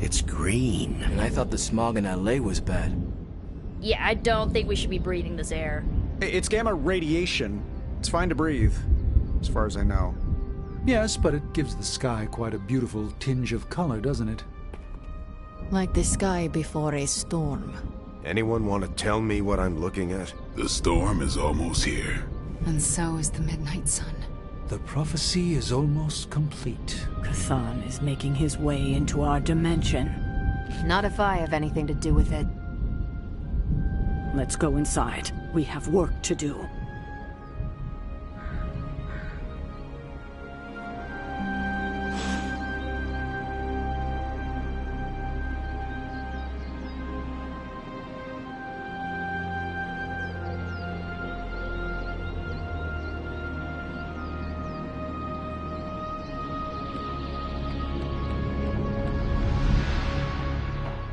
It's green. And I thought the smog in LA was bad. Yeah, I don't think we should be breathing this air. It's gamma radiation. It's fine to breathe, as far as I know. Yes, but it gives the sky quite a beautiful tinge of color, doesn't it? Like the sky before a storm. Anyone want to tell me what I'm looking at? The storm is almost here. And so is the midnight sun. The prophecy is almost complete. Cthon is making his way into our dimension. Not if I have anything to do with it. Let's go inside. We have work to do.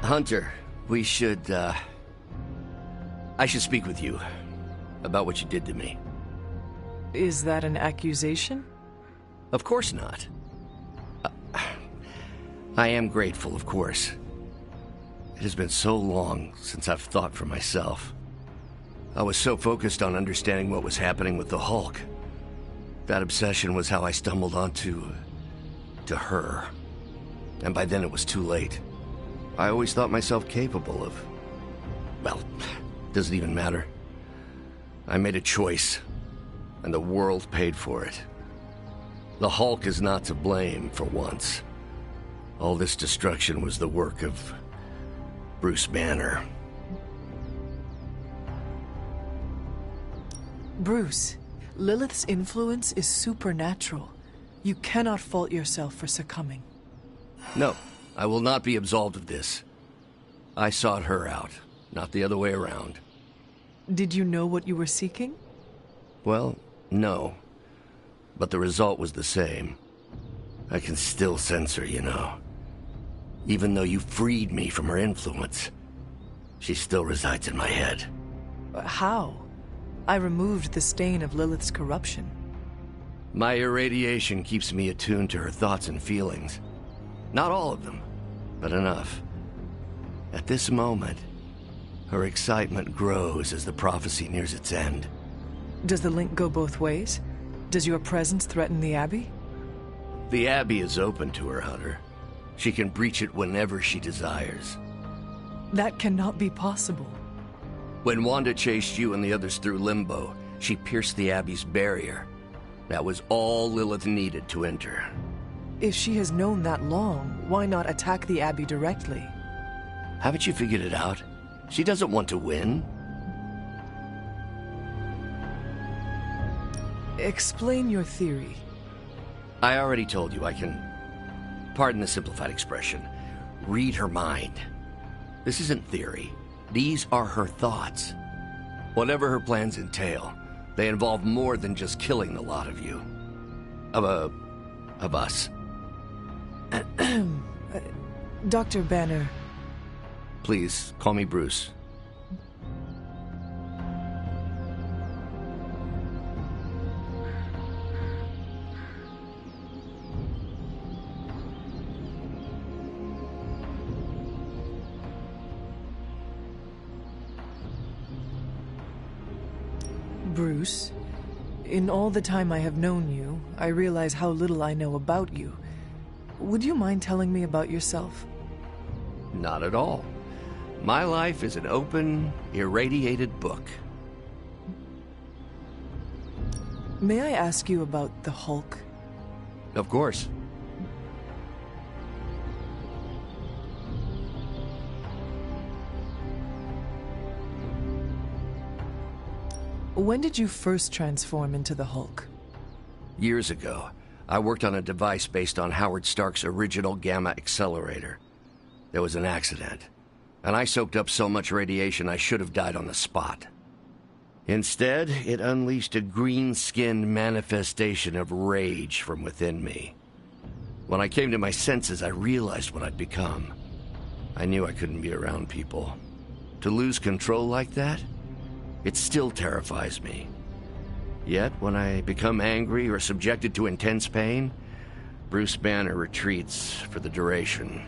Hunter, we should, I should speak with you about what you did to me. Is that an accusation? Of course not. I am grateful, of course. It has been so long since I've thought for myself. I was so focused on understanding what was happening with the Hulk. That obsession was how I stumbled onto her. And by then it was too late. I always thought myself capable of... well, doesn't even matter. I made a choice, and the world paid for it. The Hulk is not to blame for once. All this destruction was the work of Bruce Banner. Bruce, Lilith's influence is supernatural. You cannot fault yourself for succumbing. No, I will not be absolved of this. I sought her out, not the other way around. Did you know what you were seeking? Well, no. But the result was the same. I can still sense her, you know. Even though you freed me from her influence, she still resides in my head. How? I removed the stain of Lilith's corruption. My irradiation keeps me attuned to her thoughts and feelings. Not all of them, but enough. At this moment, her excitement grows as the prophecy nears its end. Does the link go both ways? Does your presence threaten the Abbey? The Abbey is open to her, Hunter. She can breach it whenever she desires. That cannot be possible. When Wanda chased you and the others through Limbo, she pierced the Abbey's barrier. That was all Lilith needed to enter. If she has known that long, why not attack the Abbey directly? Haven't you figured it out? She doesn't want to win. Explain your theory. I already told you I can, pardon the simplified expression, read her mind. This isn't theory. These are her thoughts. Whatever her plans entail, they involve more than just killing the lot of you. Of us. Dr. Banner. Please, call me Bruce. Bruce, in all the time I have known you, I realize how little I know about you. Would you mind telling me about yourself? Not at all. My life is an open, irradiated book. May I ask you about the Hulk? Of course. When did you first transform into the Hulk? Years ago, I worked on a device based on Howard Stark's original gamma accelerator. There was an accident, and I soaked up so much radiation I should have died on the spot. Instead, it unleashed a green-skinned manifestation of rage from within me. When I came to my senses, I realized what I'd become. I knew I couldn't be around people. To lose control like that? It still terrifies me. Yet, when I become angry or subjected to intense pain, Bruce Banner retreats for the duration.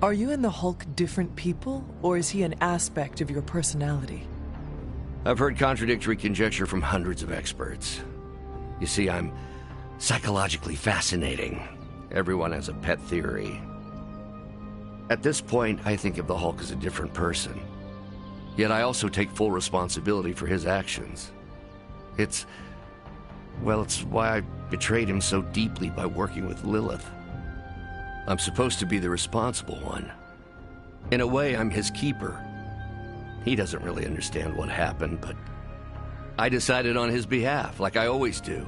Are you and the Hulk different people, or is he an aspect of your personality? I've heard contradictory conjecture from hundreds of experts. You see, I'm psychologically fascinating. Everyone has a pet theory. At this point, I think of the Hulk as a different person. Yet I also take full responsibility for his actions. It's why I betrayed him so deeply by working with Lilith. I'm supposed to be the responsible one. In a way, I'm his keeper. He doesn't really understand what happened, but I decided on his behalf, like I always do,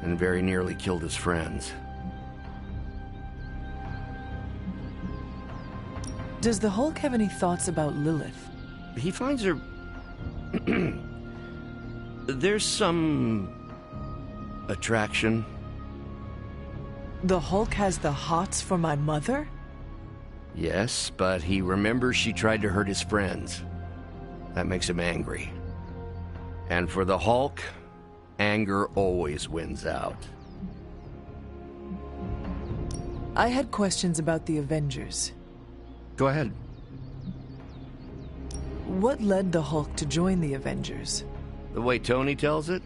and very nearly killed his friends. Does the Hulk have any thoughts about Lilith? He finds her... There's some... attraction. The Hulk has the hots for my mother? Yes, but he remembers she tried to hurt his friends. That makes him angry. And for the Hulk, anger always wins out. I had questions about the Avengers. Go ahead. What led the Hulk to join the Avengers? The way Tony tells it,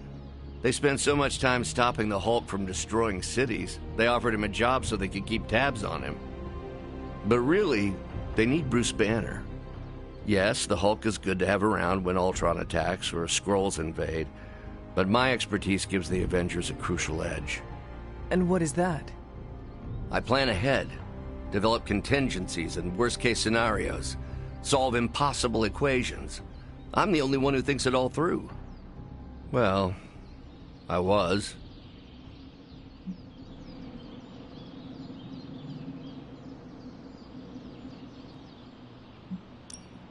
they spent so much time stopping the Hulk from destroying cities, they offered him a job so they could keep tabs on him. But really, they need Bruce Banner. Yes, the Hulk is good to have around when Ultron attacks or Skrulls invade, but my expertise gives the Avengers a crucial edge. And what is that? I plan ahead, develop contingencies and worst-case scenarios, solve impossible equations. I'm the only one who thinks it all through. Well, I was.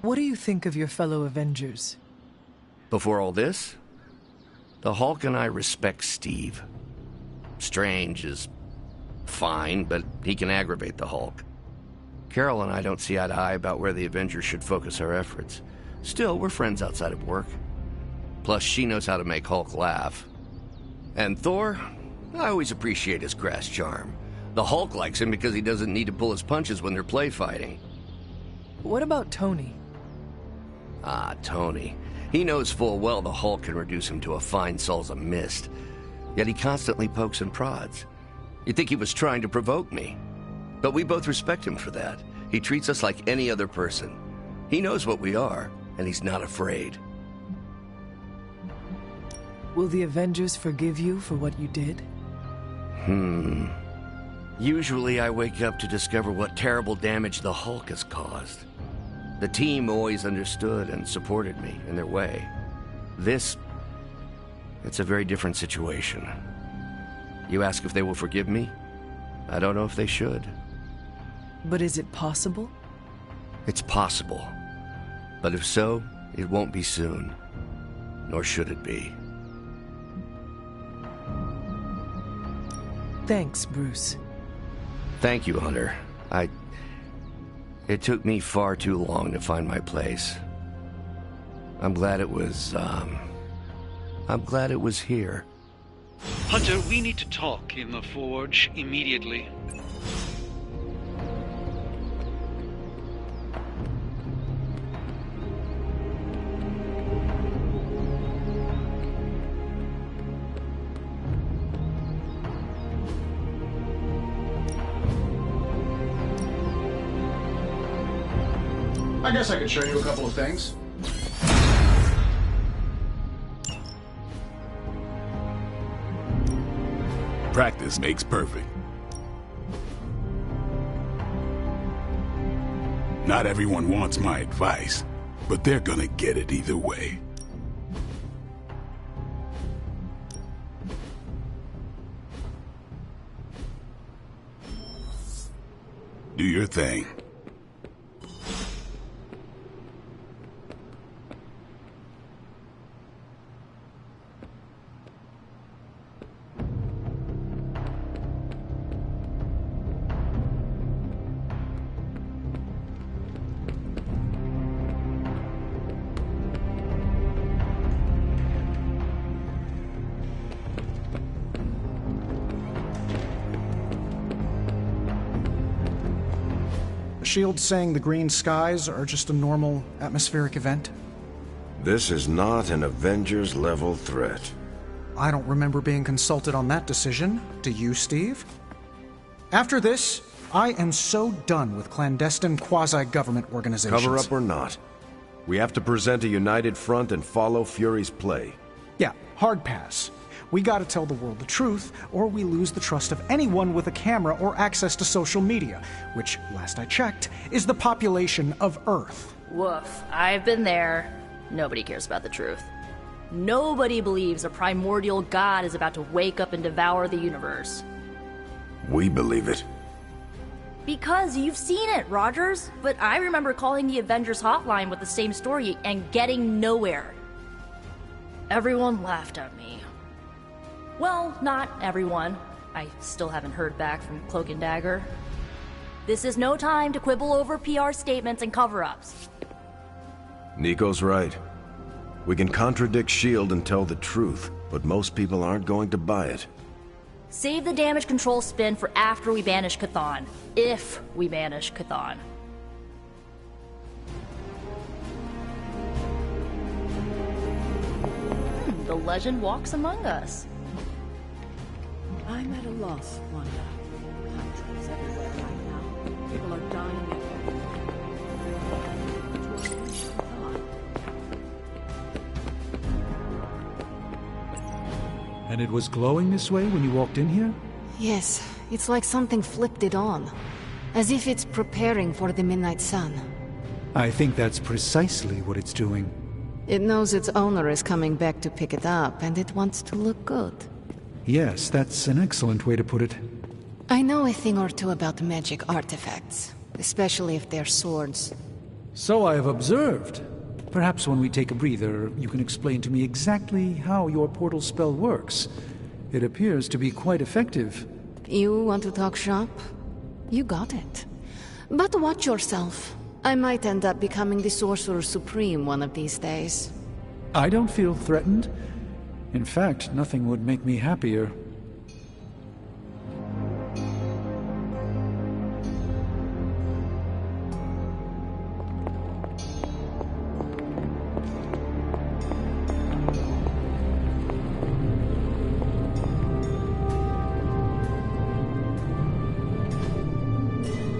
What do you think of your fellow Avengers? Before all this, the Hulk and I respect Steve. Strange is fine, but he can aggravate the Hulk. Carol and I don't see eye to eye about where the Avengers should focus our efforts. Still, we're friends outside of work. Plus, she knows how to make Hulk laugh. And Thor, I always appreciate his crass charm. The Hulk likes him because he doesn't need to pull his punches when they're play fighting. What about Tony? Ah, Tony. He knows full well the Hulk can reduce him to a fine Salsa mist. Yet he constantly pokes and prods. You'd think he was trying to provoke me. But we both respect him for that. He treats us like any other person. He knows what we are, and he's not afraid. Will the Avengers forgive you for what you did? Usually I wake up to discover what terrible damage the Hulk has caused. The team always understood and supported me in their way. It's a very different situation. You ask if they will forgive me? I don't know if they should. But is it possible? It's possible. But if so, it won't be soon. Nor should it be. Thanks, Bruce. Thank you, Hunter. It took me far too long to find my place. I'm glad it was here. Hunter, we need to talk in the Forge immediately. I guess I could show you a couple of things. Practice makes perfect. Not everyone wants my advice, but they're gonna get it either way. Do your thing. Shield's saying the green skies are just a normal atmospheric event? This is not an Avengers-level threat. I don't remember being consulted on that decision. Do you, Steve? After this, I am so done with clandestine quasi-government organizations. Cover up or not, we have to present a united front and follow Fury's play. Yeah, hard pass. We gotta tell the world the truth, or we lose the trust of anyone with a camera or access to social media, which, last I checked, is the population of Earth. Woof. I've been there. Nobody cares about the truth. Nobody believes a primordial god is about to wake up and devour the universe. We believe it. Because you've seen it, Rogers. But I remember calling the Avengers hotline with the same story and getting nowhere. Everyone laughed at me. Well, not everyone. I still haven't heard back from Cloak and Dagger. This is no time to quibble over PR statements and cover-ups. Nico's right. We can contradict S.H.I.E.L.D. and tell the truth, but most people aren't going to buy it. Save the damage control spin for after we banish Chthon. If we banish Chthon. The legend walks among us. I'm at a loss, Wanda. Hundreds everywhere right now. People are dying And it was glowing this way when you walked in here? Yes, it's like something flipped it on. As if it's preparing for the midnight sun. I think that's precisely what it's doing. It knows its owner is coming back to pick it up, and it wants to look good. Yes, that's an excellent way to put it. I know a thing or two about magic artifacts, especially if they're swords. So I have observed. Perhaps when we take a breather, you can explain to me exactly how your portal spell works. It appears to be quite effective. You want to talk shop? You got it. But watch yourself. I might end up becoming the Sorcerer Supreme one of these days. I don't feel threatened. In fact, nothing would make me happier.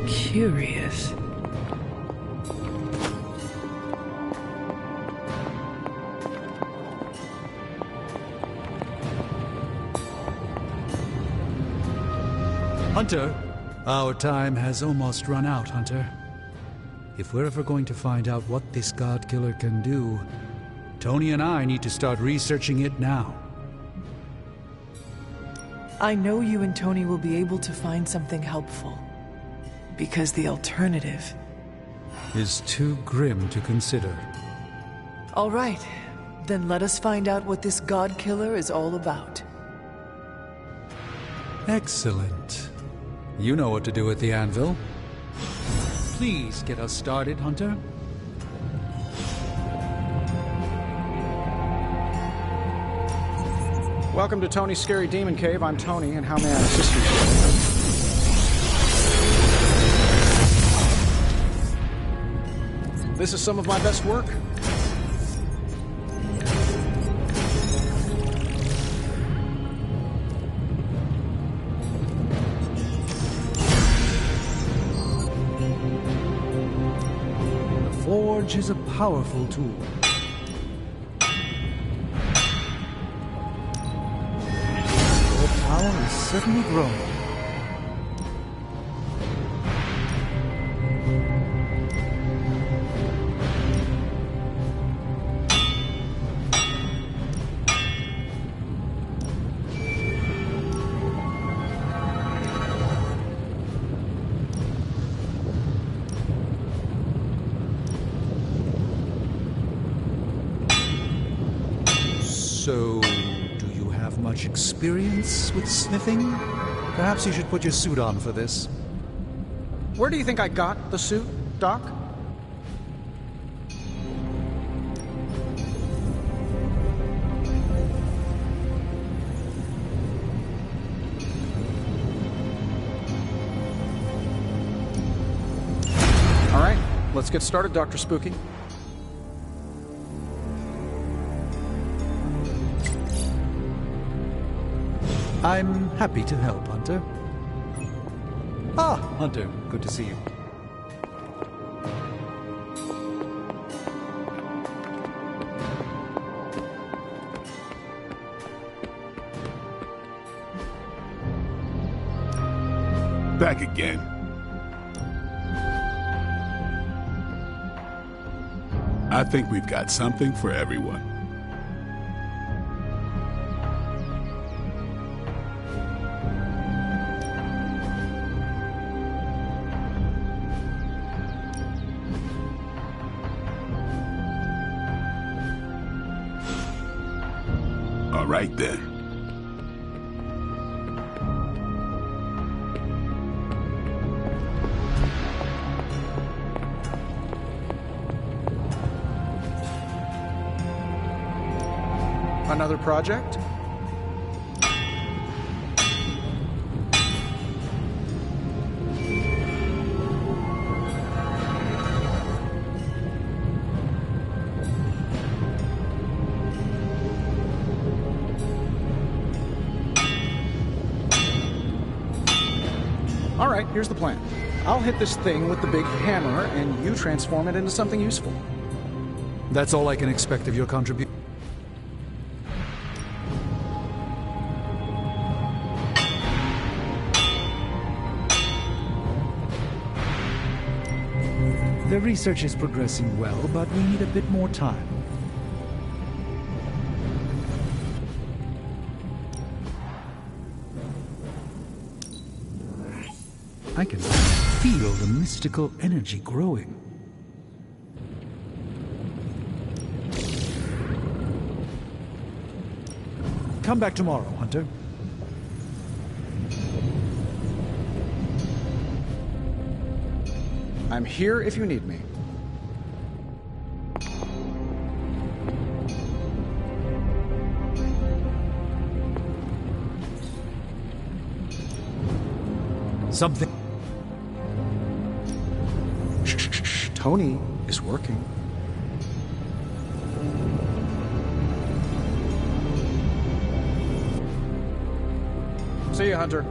Curious. Hunter, our time has almost run out, Hunter. If we're ever going to find out what this God Killer can do, Tony and I need to start researching it now. I know you and Tony will be able to find something helpful. Because the alternative is too grim to consider. All right, then let us find out what this God Killer is all about. Excellent. You know what to do at the anvil. Please get us started, Hunter. Welcome to Tony's Scary Demon Cave. I'm Tony, and how may I assist you? This is some of my best work. The Forge is a powerful tool. Your power is certainly growing. So, do you have much experience with smithing? Perhaps you should put your suit on for this. Where do you think I got the suit, Doc? Let's get started, Dr. Spooky. I'm happy to help, Hunter. Ah, Hunter, good to see you. Back again. I think we've got something for everyone. All right then. Another project? All right, here's the plan. I'll hit this thing with the big hammer, and you transform it into something useful. That's all I can expect of your contribution. The research is progressing well, but we need a bit more time. I can feel the mystical energy growing. Come back tomorrow, Hunter. I'm here if you need me. Something. Shh. Tony is working. See you, Hunter.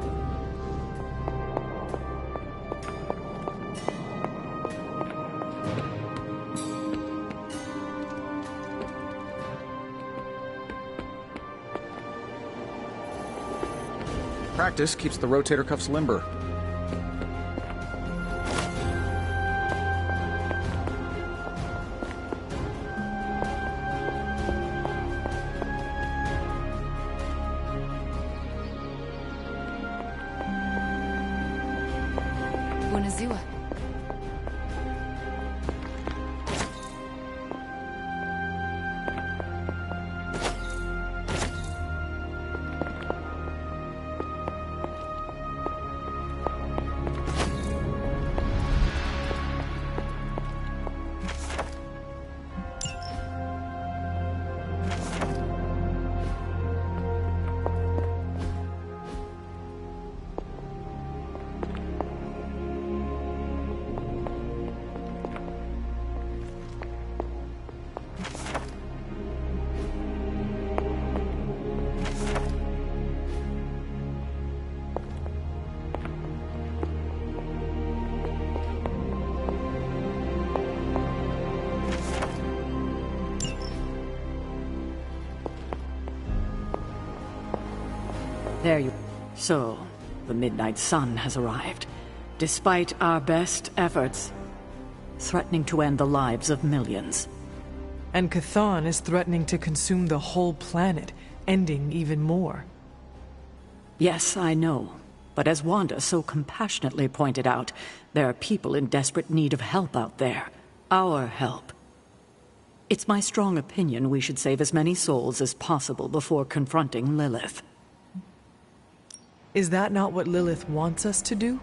Practice keeps the rotator cuffs limber. Buonazua. There you... So, the Midnight Sun has arrived. Despite our best efforts, threatening to end the lives of millions. And Chthon is threatening to consume the whole planet, ending even more. Yes, I know. But as Wanda so compassionately pointed out, there are people in desperate need of help out there. Our help. It's my strong opinion we should save as many souls as possible before confronting Lilith. Is that not what Lilith wants us to do?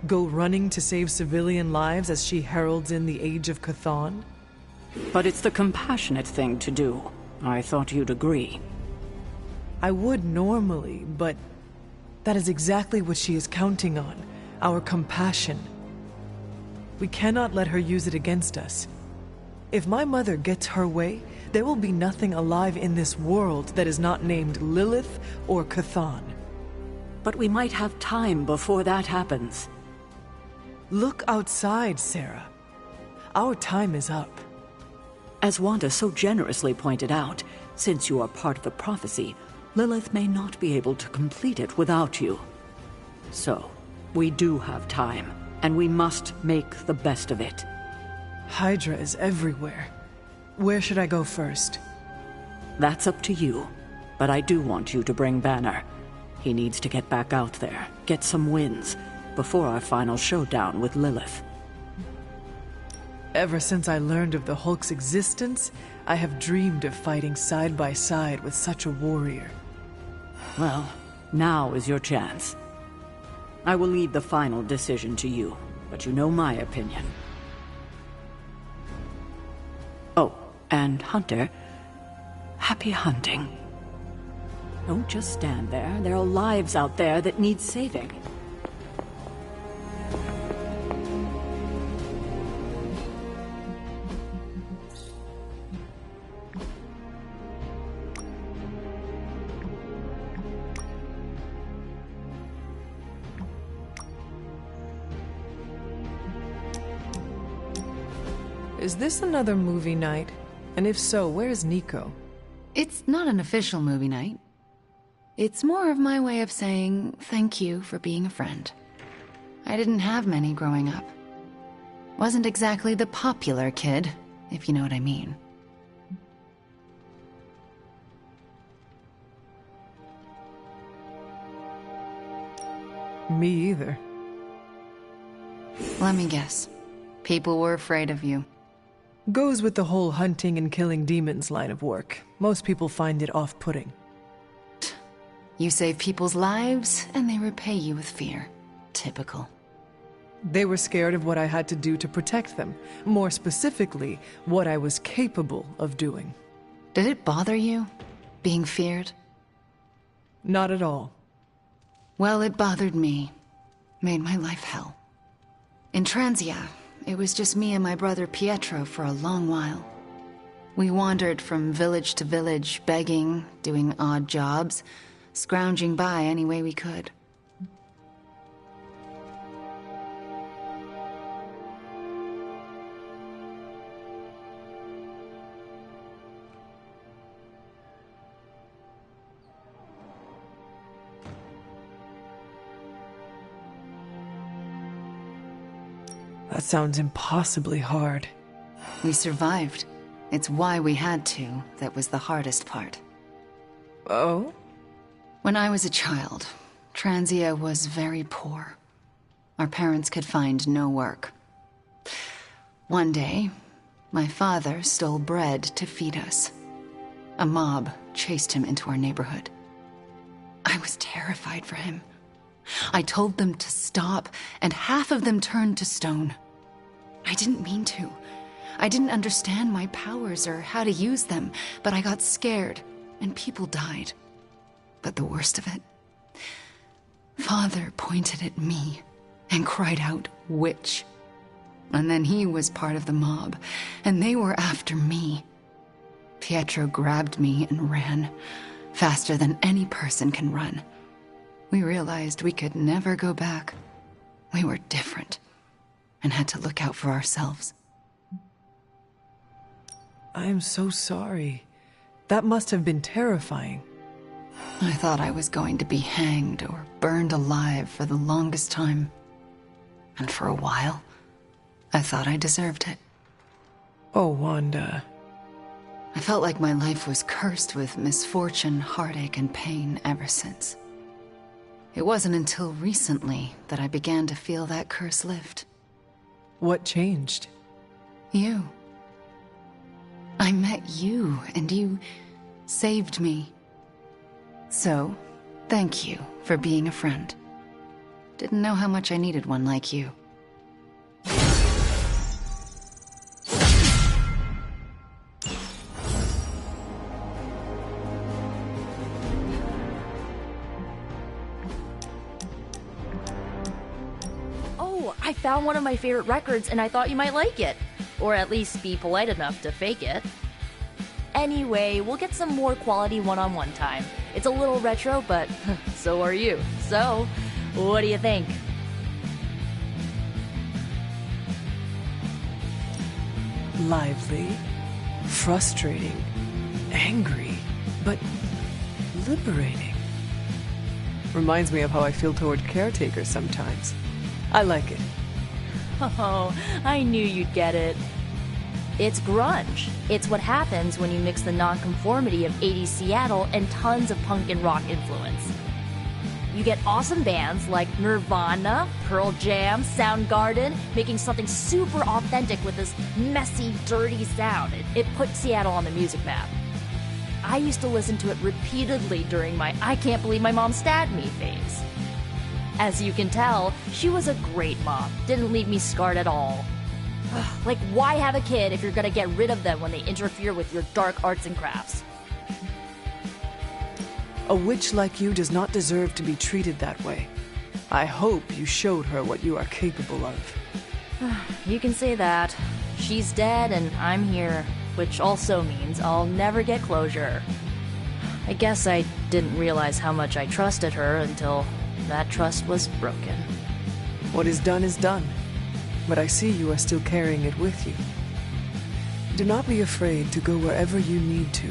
Go running to save civilian lives as she heralds in the Age of Chthon? But it's the compassionate thing to do. I thought you'd agree. I would normally, but that is exactly what she is counting on. Our compassion. We cannot let her use it against us. If my mother gets her way, there will be nothing alive in this world that is not named Lilith or Chthon. But we might have time before that happens. Look outside, Sarah. Our time is up. As Wanda so generously pointed out, since you are part of the prophecy, Lilith may not be able to complete it without you. So, we do have time, and we must make the best of it. Hydra is everywhere. Where should I go first? That's up to you, but I do want you to bring Banner. He needs to get back out there, get some wins, before our final showdown with Lilith. Ever since I learned of the Hulk's existence, I have dreamed of fighting side by side with such a warrior. Well, now is your chance. I will leave the final decision to you, but you know my opinion. Oh, and Hunter, happy hunting. Don't just stand there. There are lives out there that need saving. Is this another movie night? And if so, where's Nico? It's not an official movie night. It's more of my way of saying thank you for being a friend. I didn't have many growing up. Wasn't exactly the popular kid, if you know what I mean. Me either. Let me guess. People were afraid of you. Goes with the whole hunting and killing demons line of work. Most people find it off-putting. You save people's lives, and they repay you with fear. Typical. They were scared of what I had to do to protect them. More specifically, what I was capable of doing. Did it bother you, being feared? Not at all. Well, it bothered me. Made my life hell. In Transia, it was just me and my brother Pietro for a long while. We wandered from village to village, begging, doing odd jobs, scrounging by any way we could. That sounds impossibly hard. We survived. It's why we had to. That was the hardest part. Oh? When I was a child, Transia was very poor. Our parents could find no work. One day, my father stole bread to feed us. A mob chased him into our neighborhood. I was terrified for him. I told them to stop, and half of them turned to stone. I didn't mean to. I didn't understand my powers or how to use them, but I got scared, and people died. But the worst of it, Father pointed at me and cried out, "Witch." And then he was part of the mob, and they were after me. Pietro grabbed me and ran, faster than any person can run. We realized we could never go back. We were different, and had to look out for ourselves. I am so sorry. That must have been terrifying. I thought I was going to be hanged or burned alive for the longest time. And for a while, I thought I deserved it. Oh, Wanda. I felt like my life was cursed with misfortune, heartache, and pain ever since. It wasn't until recently that I began to feel that curse lift. What changed? You. I met you, and you saved me. So, thank you for being a friend. Didn't know how much I needed one like you. Oh, I found one of my favorite records and I thought you might like it. Or at least be polite enough to fake it. Anyway, we'll get some more quality one-on-one time. It's a little retro, but so are you. So, what do you think? Lively, frustrating, angry, but liberating. Reminds me of how I feel toward caretakers sometimes. I like it. Oh, I knew you'd get it. It's grunge. It's what happens when you mix the nonconformity of 80s Seattle and tons of punk and rock influence. You get awesome bands like Nirvana, Pearl Jam, Soundgarden, making something super authentic with this messy, dirty sound. It put Seattle on the music map. I used to listen to it repeatedly during my I can't believe my mom stabbed me phase. As you can tell, she was a great mom. Didn't leave me scarred at all. Like, why have a kid if you're gonna get rid of them when they interfere with your dark arts and crafts? A witch like you does not deserve to be treated that way. I hope you showed her what you are capable of. You can say that. She's dead and I'm here, which also means I'll never get closure. I guess I didn't realize how much I trusted her until that trust was broken. What is done, but I see you are still carrying it with you. Do not be afraid to go wherever you need to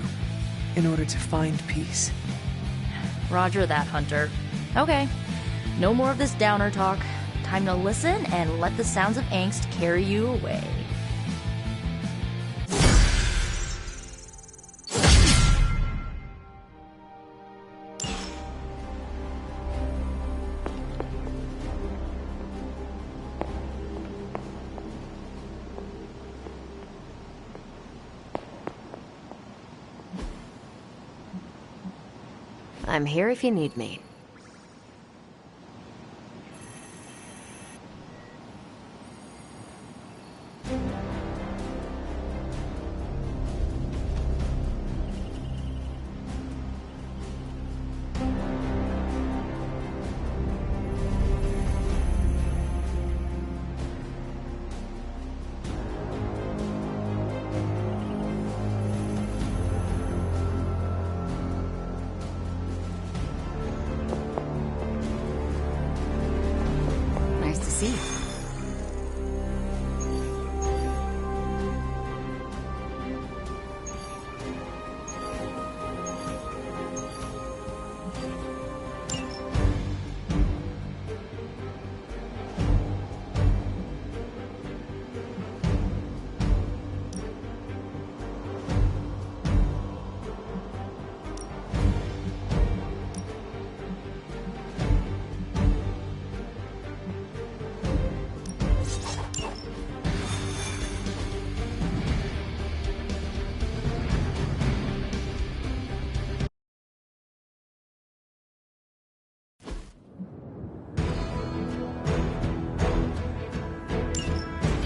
in order to find peace. Roger that, Hunter. Okay, no more of this downer talk. Time to listen and let the sounds of angst carry you away. I'm here if you need me. See you.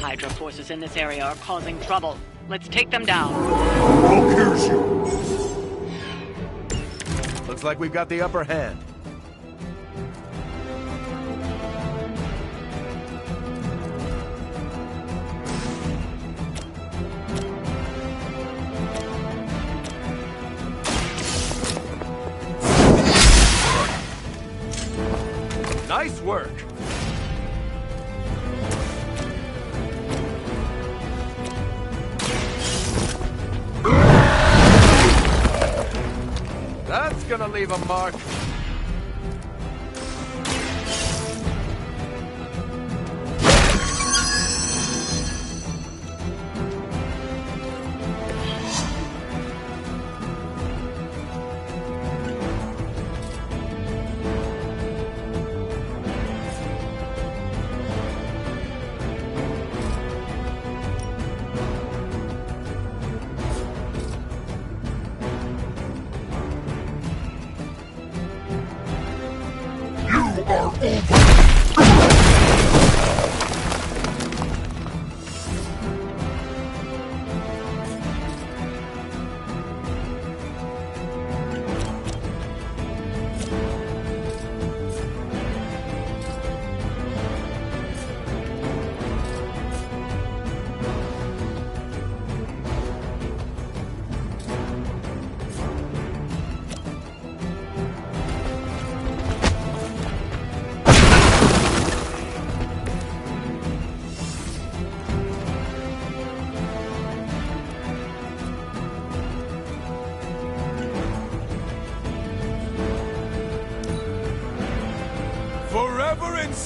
Hydra forces in this area are causing trouble. Let's take them down. Who cares you? Looks like we've got the upper hand. Nice work. That's gonna leave a mark.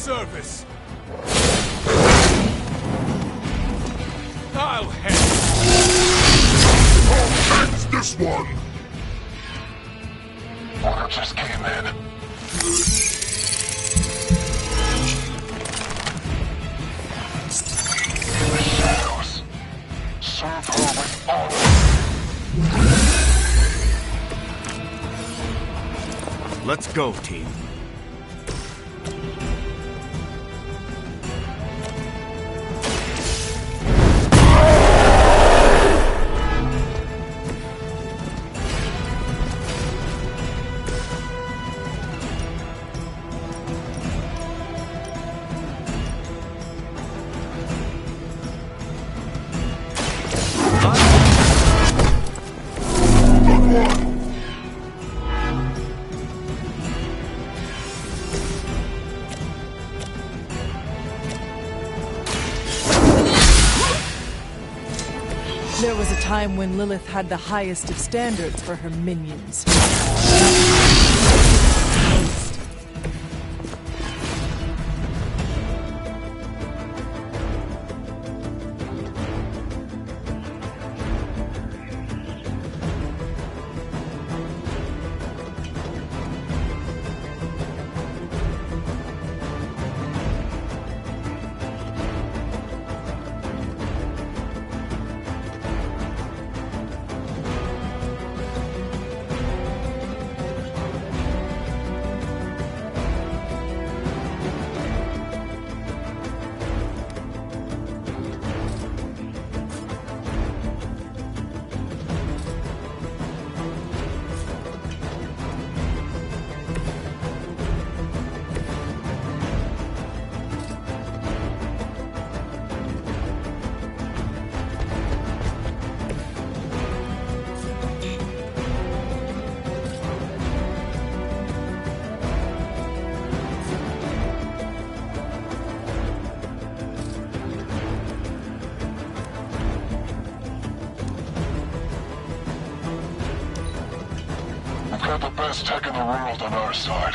service! I'll handle Who this one? Order just came in. In the shadows. Serve her with honor. Let's go, team. There was a time when Lilith had the highest of standards for her minions. We've got the best tech in the world on our side.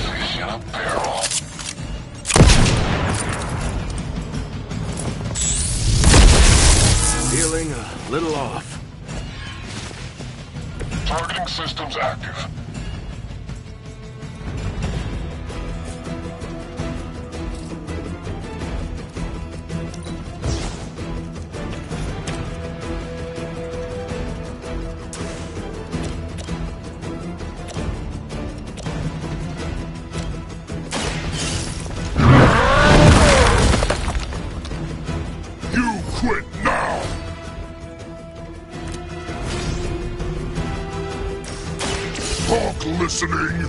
Fish in a barrel. Feeling a little off. Targeting systems active. Quit now! Talk listening!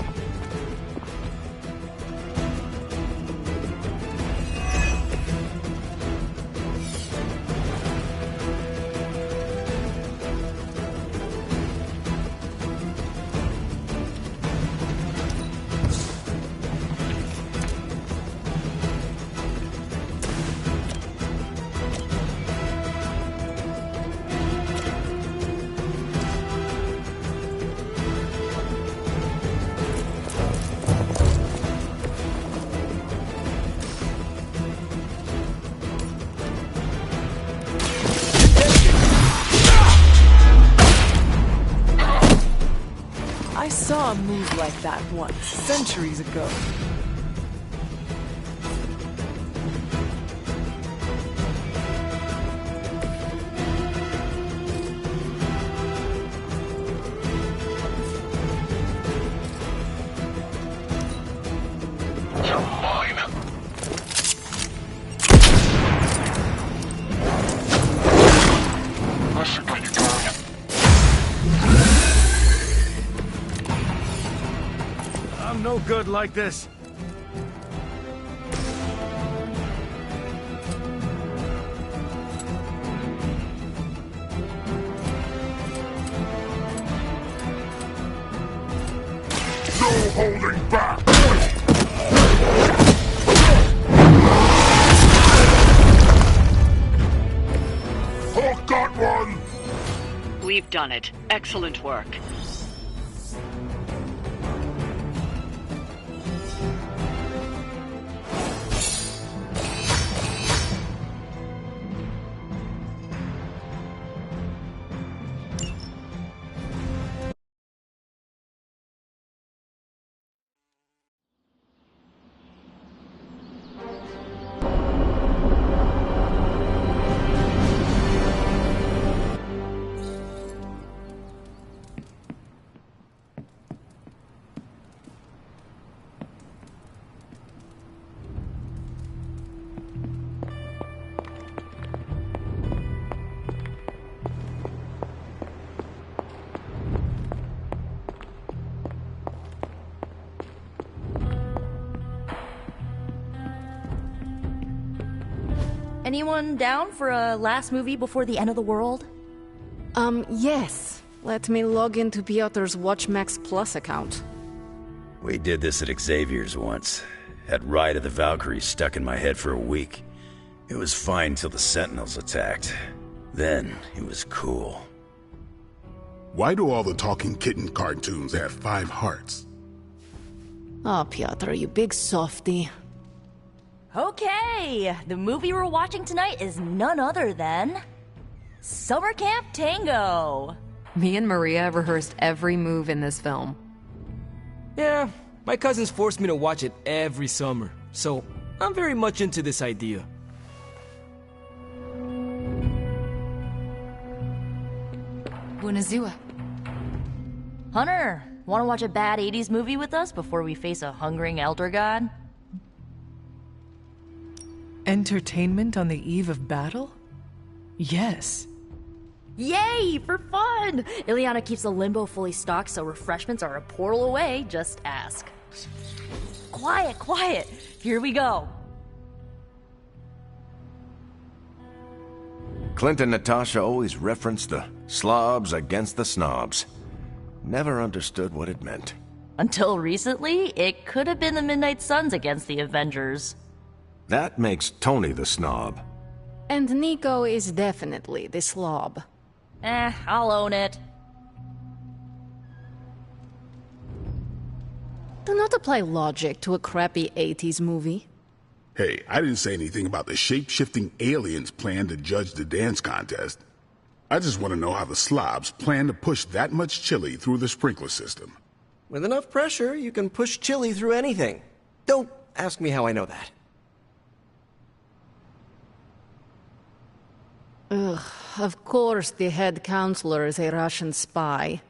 I saw a move like that once, centuries ago. You're mine. I should get you going. I'm no good like this. No holding back! Hulk got one! We've done it. Excellent work. Anyone down for a last movie before the end of the world? Yes. Let me log into Piotr's WatchMax Plus account. We did this at Xavier's once. Had Ride of the Valkyries stuck in my head for a week. It was fine till the Sentinels attacked. Then, it was cool. Why do all the talking kitten cartoons have 5 hearts? Oh, Piotr, you big softy. Okay, the movie we're watching tonight is none other than Summer Camp Tango. Me and Maria rehearsed every move in this film. Yeah, my cousins forced me to watch it every summer, so I'm very much into this idea. Bunazua. Hunter, want to watch a bad 80s movie with us before we face a hungering elder god? Entertainment on the eve of battle? Yes. Yay, for fun! Ileana keeps the limbo fully stocked, so refreshments are a portal away, just ask. Quiet, quiet! Here we go. Clint and Natasha always referenced the slobs against the snobs. Never understood what it meant. Until recently, it could have been the Midnight Suns against the Avengers. That makes Tony the snob. And Nico is definitely the slob. I'll own it. Do not apply logic to a crappy 80s movie. Hey, I didn't say anything about the shape-shifting aliens' plan to judge the dance contest. I just want to know how the slobs plan to push that much chili through the sprinkler system. With enough pressure, you can push chili through anything. Don't ask me how I know that. Ugh, of course the head counselor is a Russian spy.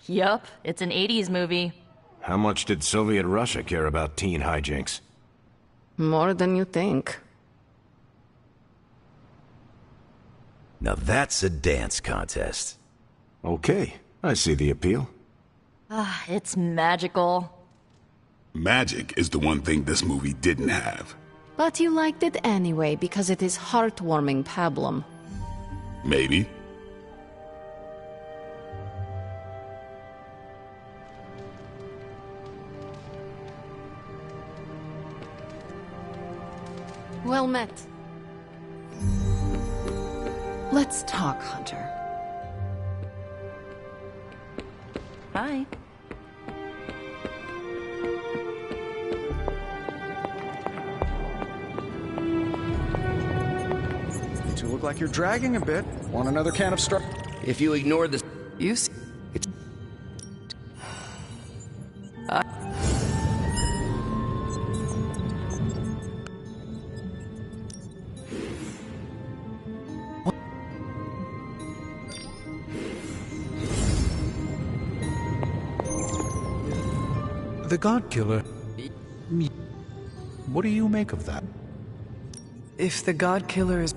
Yup, it's an 80s movie. How much did Soviet Russia care about teen hijinks? More than you think. Now that's a dance contest. Okay, I see the appeal. It's magical. Magic is the one thing this movie didn't have. But you liked it anyway because it is heartwarming pablum. Maybe. Well met. Let's talk, Hunter. Hi. You two look like you're dragging a bit. Want another can of Star? If you ignore this... You see, it's... The God Killer. What do you make of that? If the God Killer is...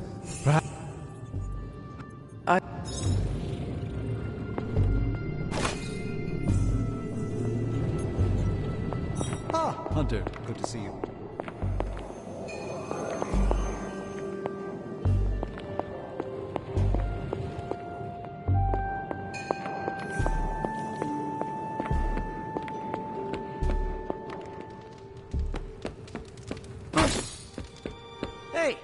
Hunter, good to see you. Hey!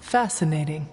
Fascinating.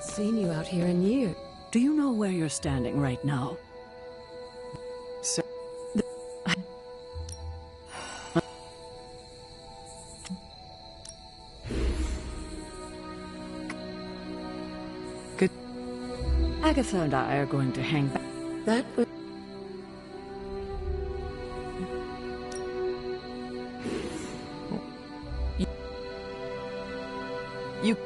Seen you out here in years. Do you know where you're standing right now? Good. Agatha and I are going to hang back. That was... You...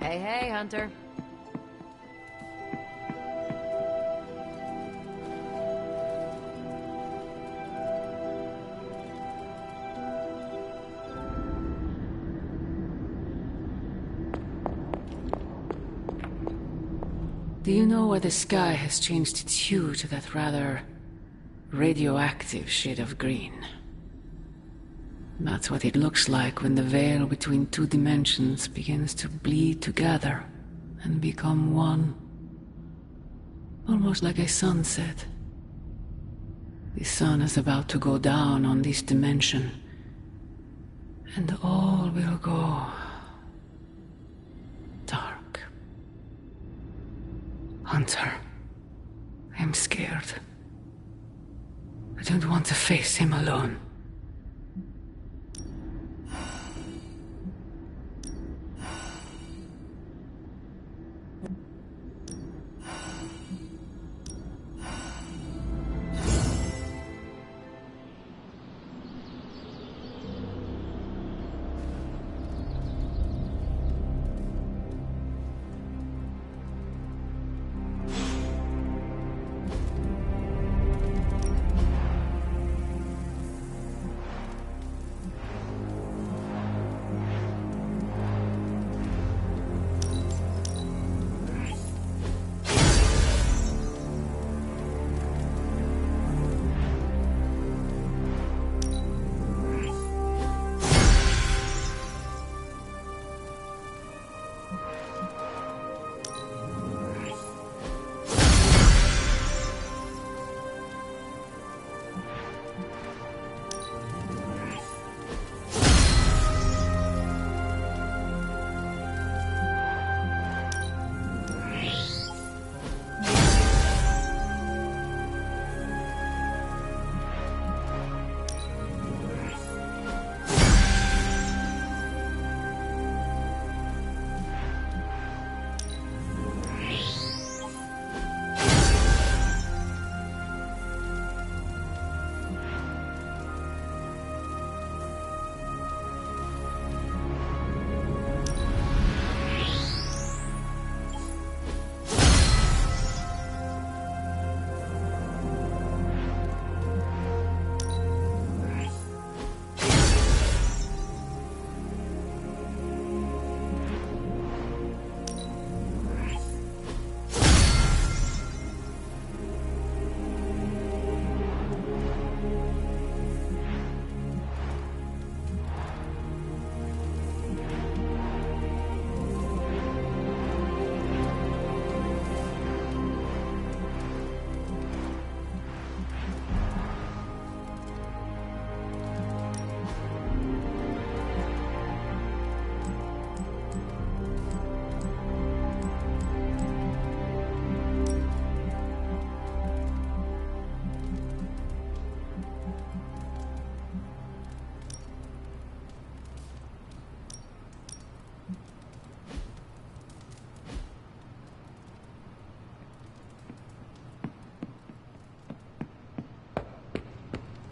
Hey, Hunter. Do you know why the sky has changed its hue to that rather radioactive shade of green? That's what it looks like when the veil between two dimensions begins to bleed together and become one. Almost like a sunset. The sun is about to go down on this dimension, and all will go dark. Hunter, I'm scared. I don't want to face him alone.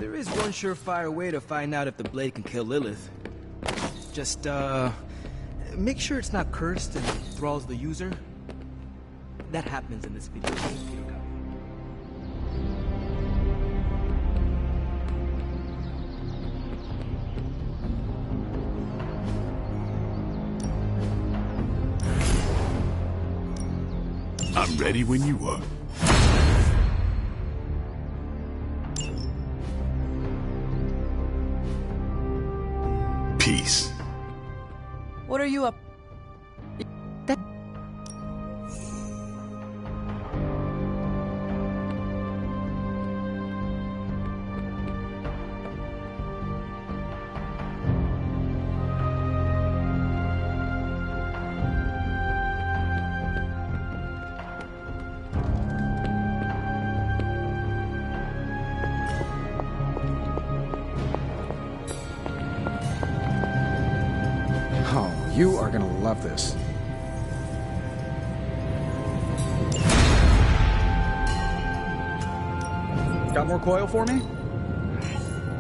There is one surefire way to find out if the blade can kill Lilith. Just, make sure it's not cursed and thralls the user. That happens in this video game. I'm ready when you are. Peace. What are you up? Oh, you are gonna love this. Got more coil for me?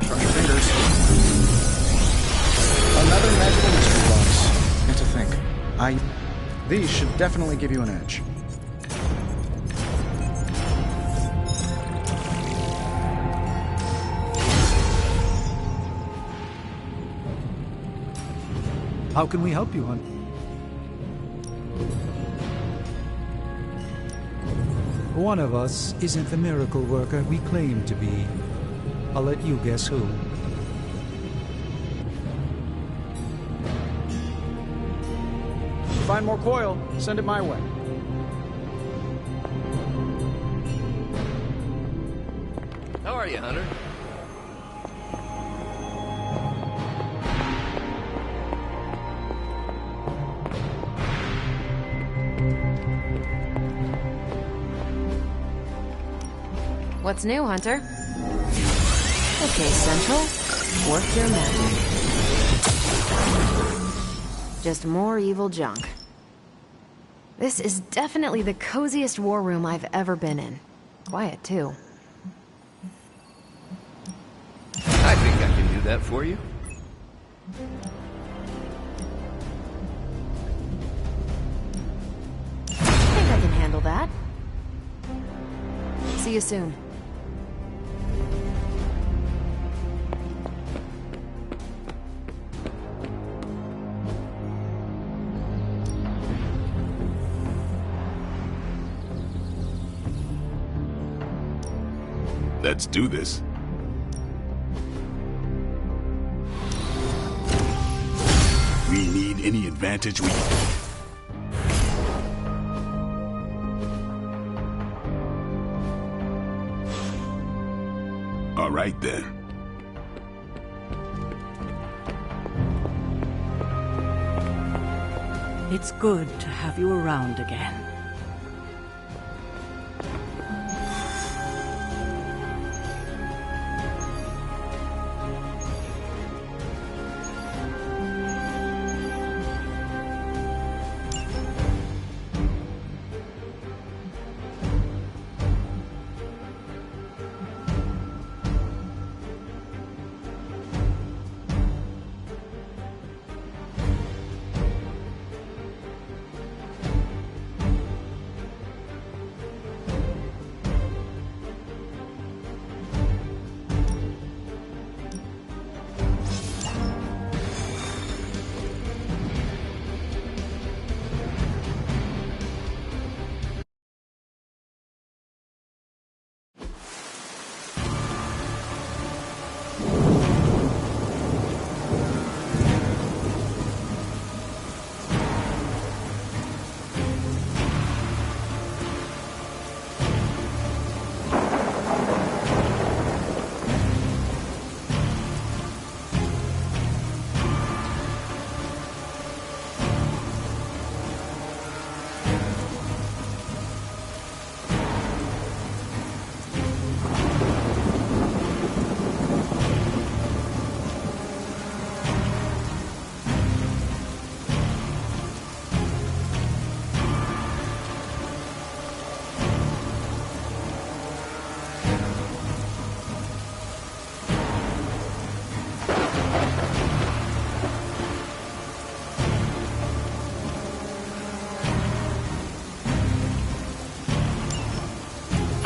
Cross your fingers. Another magical mystery box. And to think, these should definitely give you an edge. How can we help you, Hunt? One of us isn't the miracle worker we claim to be. I'll let you guess who. Find more coil, send it my way. How are you, Hunter? What's new, Hunter? Okay, Central. Work your magic. Just more evil junk. This is definitely the coziest war room I've ever been in. Quiet, too. I think I can do that for you. I think I can handle that. See you soon. Let's do this. We need any advantage we can. All right, then. It's good to have you around again.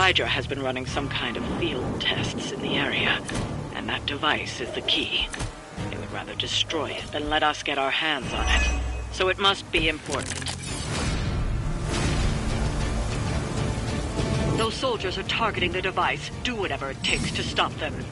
Hydra has been running some kind of field tests in the area, and that device is the key. They would rather destroy it than let us get our hands on it, so it must be important. Those soldiers are targeting the device. Do whatever it takes to stop them.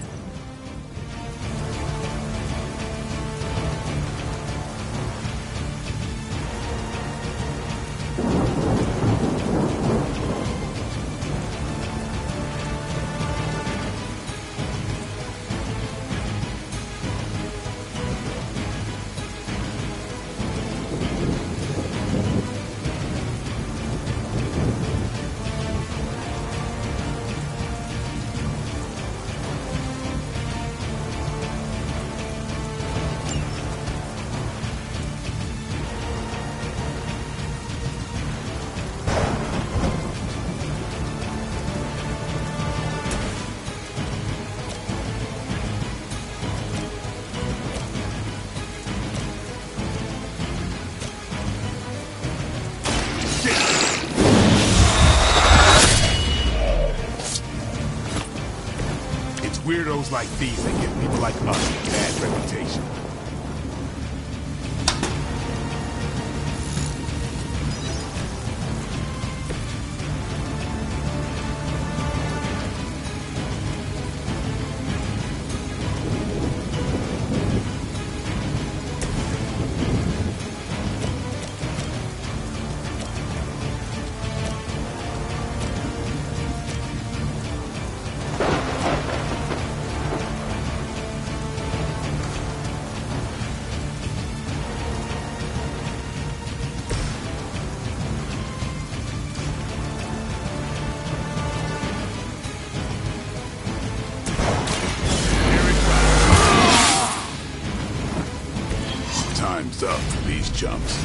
Weirdos like these that give people like us a bad reputation. Time's up for these chumps.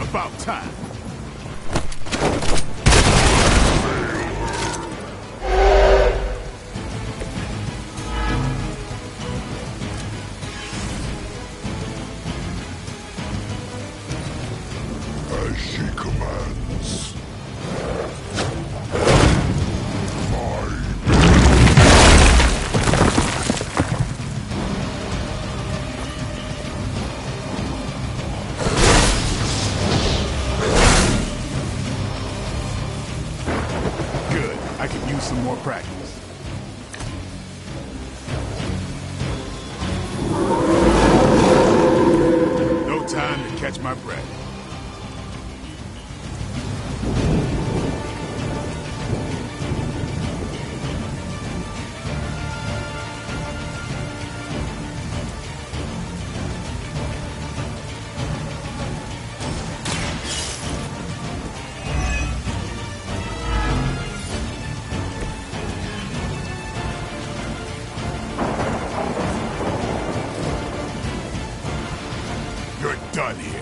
About time. As she commands. Good. I could use some more practice. No time to catch my breath. You're done here.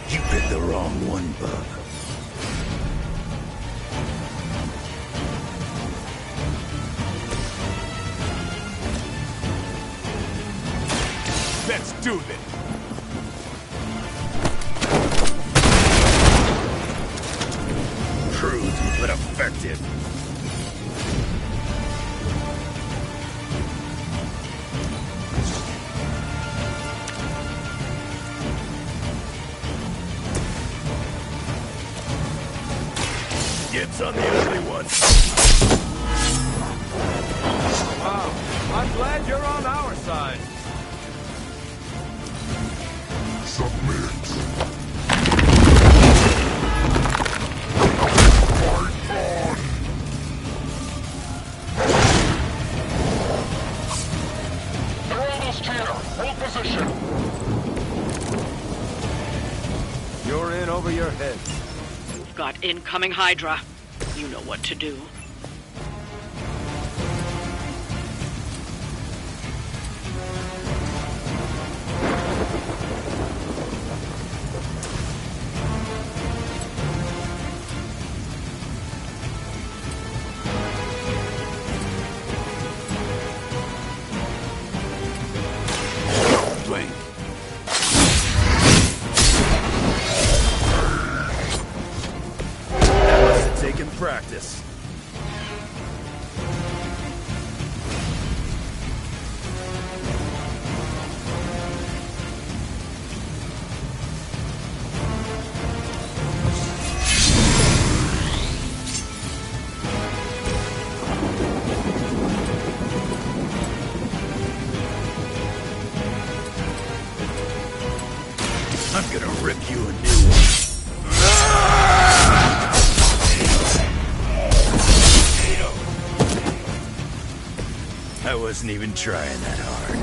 You picked the wrong one, bub. Let's do this. Crude but effective. Gets on the ugly one. Wow, I'm glad you're on our side. They're almost here. Hold position. You're in over your head. We've got incoming Hydra. You know what to do. Practice. I'm gonna rip you a new one. I wasn't even trying that hard.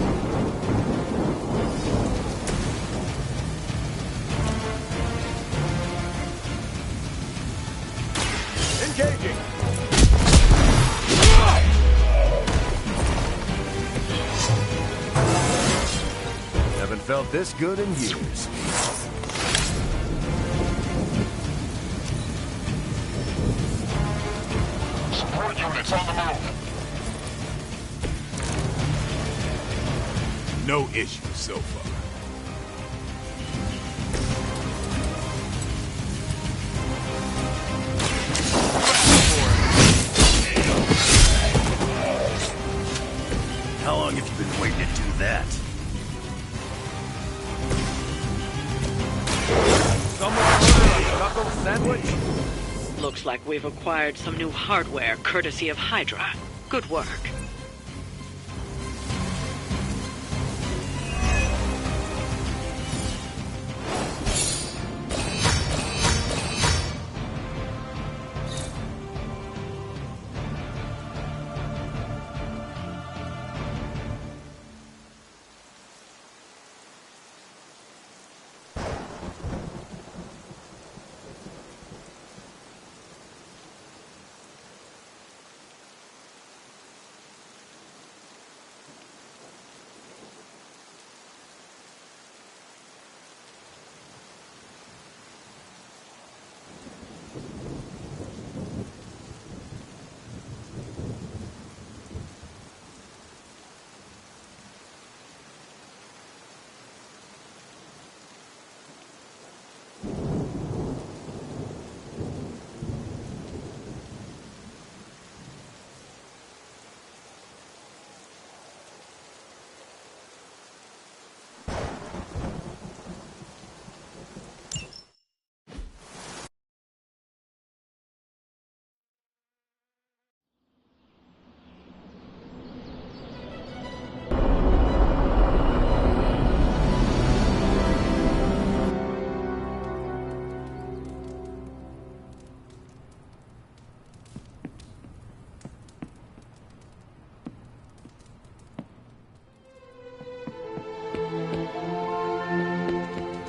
Engaging! Haven't felt this good in years. Support units on the move. No issues so far. How long have you been waiting to do that? Someone ordered a knuckle sandwich? Looks like we've acquired some new hardware courtesy of Hydra. Good work.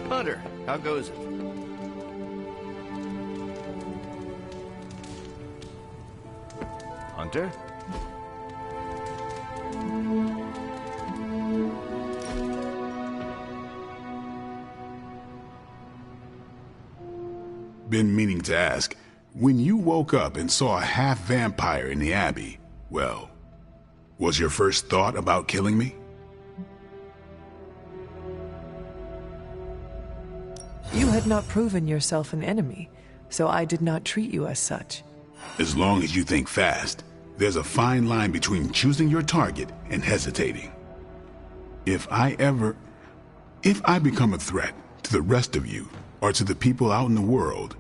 Hunter, how goes it? Hunter? Been meaning to ask, when you woke up and saw a half-vampire in the Abbey, well, was your first thought about killing me? You had not proven yourself an enemy, so I did not treat you as such. As long as you think fast, there's a fine line between choosing your target and hesitating. If I become a threat to the rest of you, or to the people out in the world,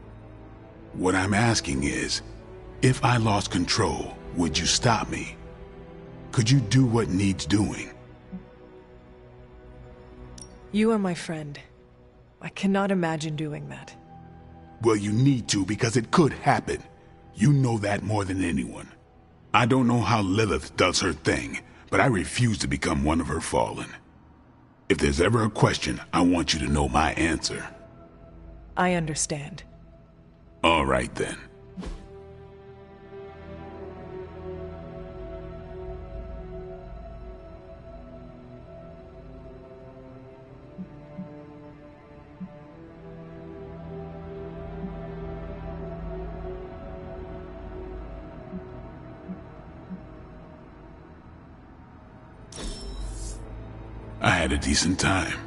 what I'm asking is, if I lost control, would you stop me? Could you do what needs doing? You are my friend. I cannot imagine doing that. Well, you need to because it could happen. You know that more than anyone. I don't know how Lilith does her thing, but I refuse to become one of her fallen. If there's ever a question, I want you to know my answer. I understand. All right, then. I had a decent time.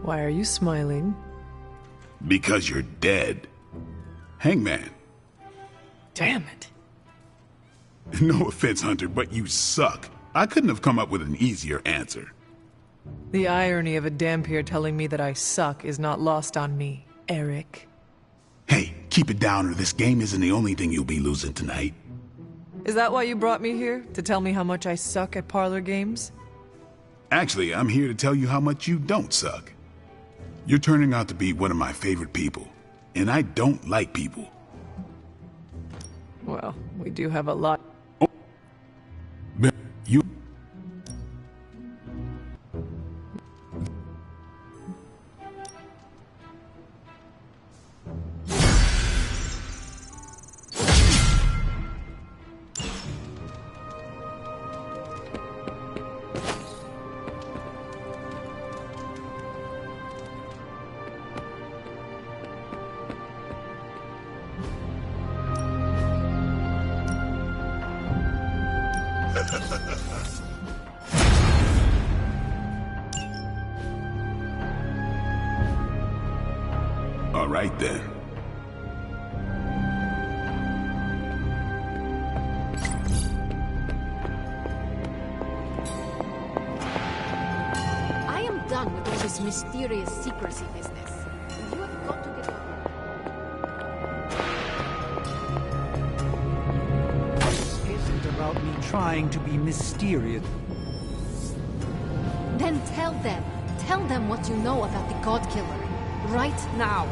Why are you smiling? Because you're dead. Hangman. Damn it. No offense, Hunter, but you suck. I couldn't have come up with an easier answer. The irony of a Dhampir telling me that I suck is not lost on me, Eric. Hey, keep it down or this game isn't the only thing you'll be losing tonight. Is that why you brought me here? To tell me how much I suck at parlor games? Actually, I'm here to tell you how much you don't suck. You're turning out to be one of my favorite people, and I don't like people. Well, we do have a lot. Oh. You... All right, then. I am done with all this mysterious secrecy business. You have got to get over. This isn't about me trying to be mysterious. Then tell them. Tell them what you know about the God Killer. Right now.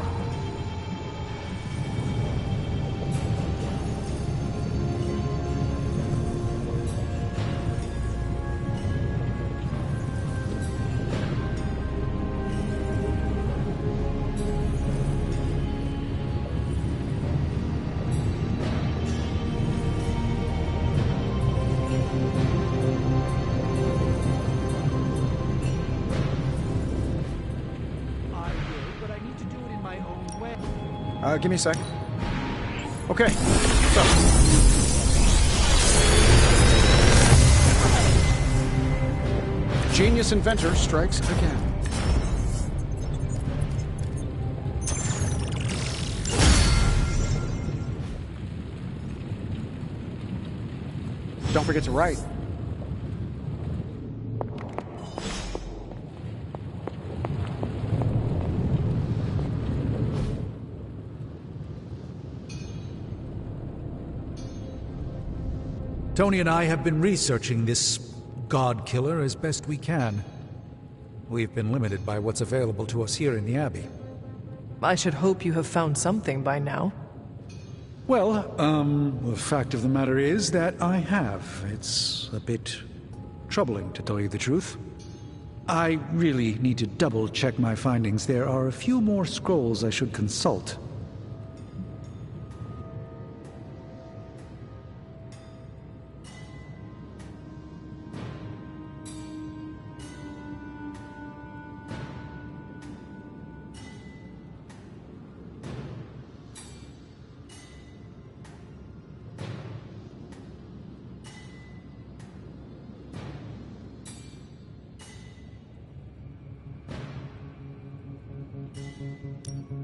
Give me a sec. Okay, so. Genius inventor strikes again. Don't forget to write. Tony and I have been researching this God Killer as best we can. We've been limited by what's available to us here in the Abbey. I should hope you have found something by now. Well, the fact of the matter is that I have. It's a bit troubling, to tell you the truth. I really need to double-check my findings. There are a few more scrolls I should consult.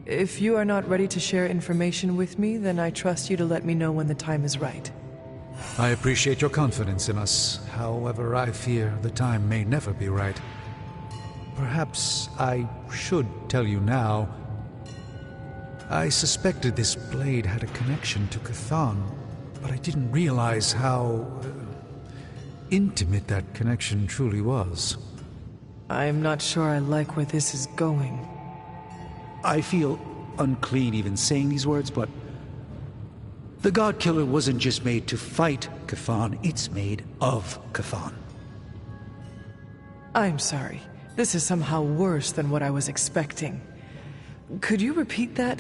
If you are not ready to share information with me, then I trust you to let me know when the time is right. I appreciate your confidence in us. However, I fear the time may never be right. Perhaps I should tell you now. I suspected this blade had a connection to Chthon, but I didn't realize how intimate that connection truly was. I'm not sure I like where this is going. I feel unclean even saying these words, but the God Killer wasn't just made to fight Chthon, it's made of Chthon. I'm sorry. This is somehow worse than what I was expecting. Could you repeat that?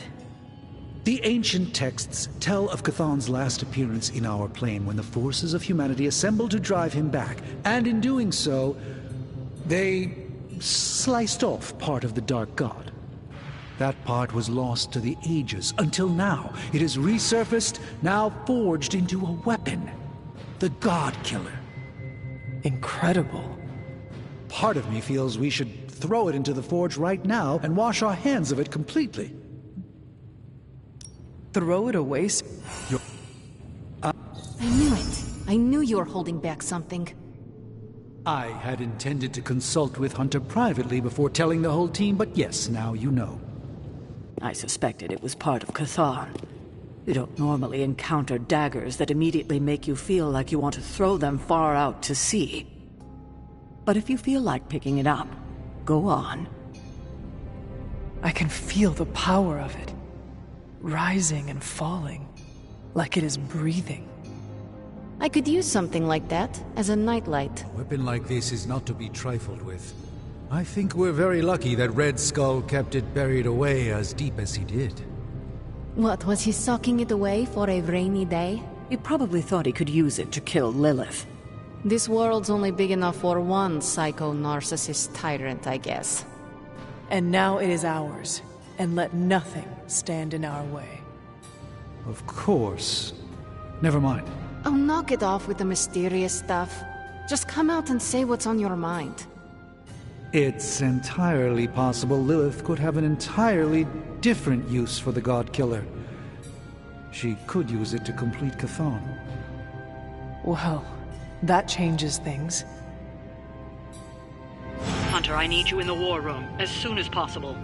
The ancient texts tell of Chthon's last appearance in our plane when the forces of humanity assembled to drive him back, and in doing so, they sliced off part of the Dark God. That part was lost to the ages, until now. It has resurfaced, now forged into a weapon. The God Killer. Incredible. Part of me feels we should throw it into the forge right now and wash our hands of it completely. Throw it away? I knew it. I knew you were holding back something. I had intended to consult with Hunter privately before telling the whole team, but yes, now you know. I suspected it was part of Chthon. You don't normally encounter daggers that immediately make you feel like you want to throw them far out to sea. But if you feel like picking it up, go on. I can feel the power of it. Rising and falling. Like it is breathing. I could use something like that as a nightlight. A weapon like this is not to be trifled with. I think we're very lucky that Red Skull kept it buried away as deep as he did. What, was he socking it away for a rainy day? He probably thought he could use it to kill Lilith. This world's only big enough for one psycho-narcissist tyrant, I guess. And now it is ours, and let nothing stand in our way. Of course. Never mind. Oh, knock it off with the mysterious stuff. Just come out and say what's on your mind. It's entirely possible Lilith could have an entirely different use for the God Killer. She could use it to complete Chthon. Well, that changes things. Hunter, I need you in the war room as soon as possible.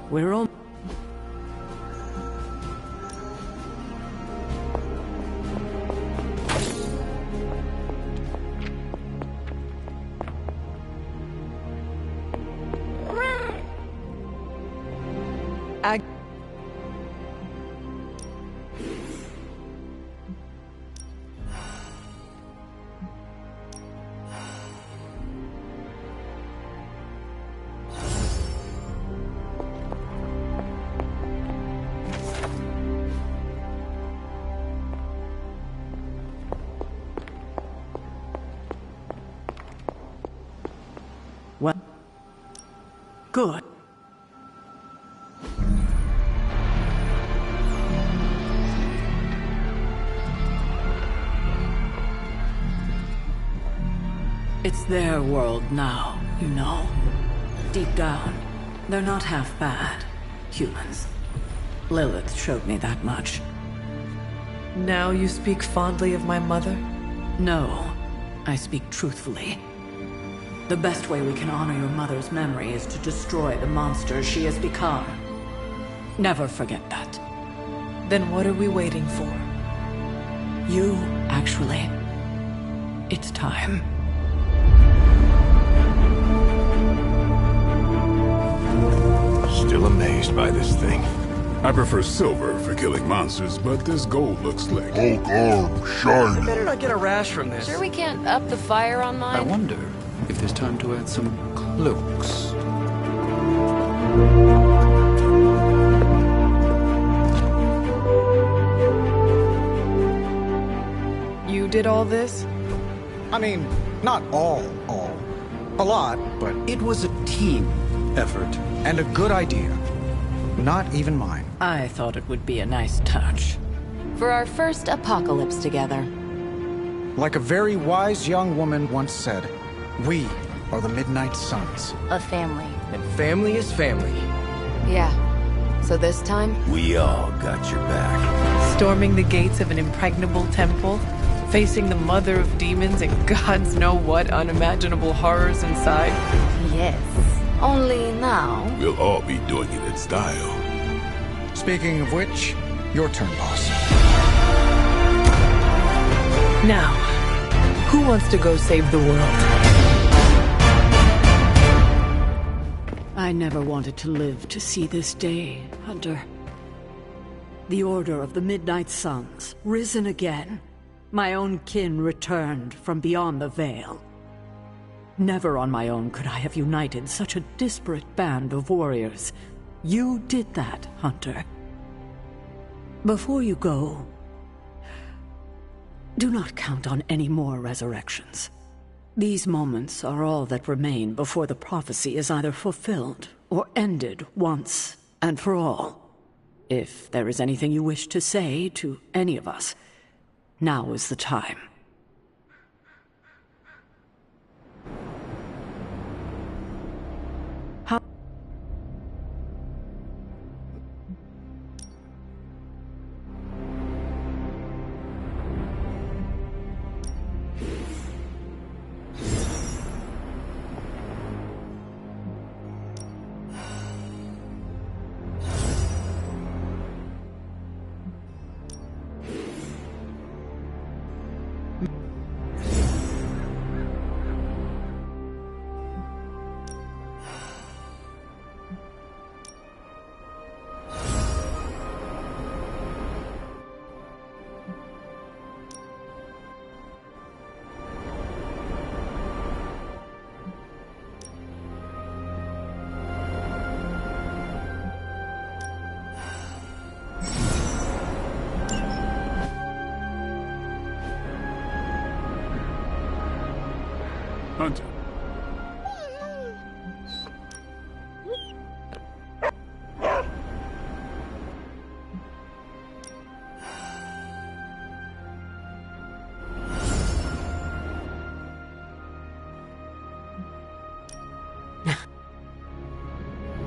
We're all... Well, good. It's their world now, you know. Deep down, they're not half bad. Humans. Lilith showed me that much. Now you speak fondly of my mother? No, I speak truthfully. The best way we can honor your mother's memory is to destroy the monster she has become. Never forget that. Then what are we waiting for? You, actually. It's time. Still amazed by this thing. I prefer silver for killing monsters, but this gold looks slick. Hulk arm, shiny. You better not get a rash from this. Sure we can't up the fire on mine? I wonder if there's time to add some cloaks. You did all this? I mean, not all. A lot, but... It was a team effort. And a good idea. Not even mine. I thought it would be a nice touch. For our first apocalypse together. Like a very wise young woman once said, we are the Midnight Suns. A family. And family is family. Yeah. So this time? We all got your back. Storming the gates of an impregnable temple? Facing the mother of demons and gods know what unimaginable horrors inside? Yes. Only now... We'll all be doing it in style. Speaking of which, your turn, boss. Now, who wants to go save the world? I never wanted to live to see this day, Hunter. The Order of the Midnight Suns, risen again. My own kin returned from beyond the veil. Never on my own could I have united such a disparate band of warriors. You did that, Hunter. Before you go, do not count on any more resurrections. These moments are all that remain before the prophecy is either fulfilled or ended once and for all. If there is anything you wish to say to any of us, now is the time. Hunter.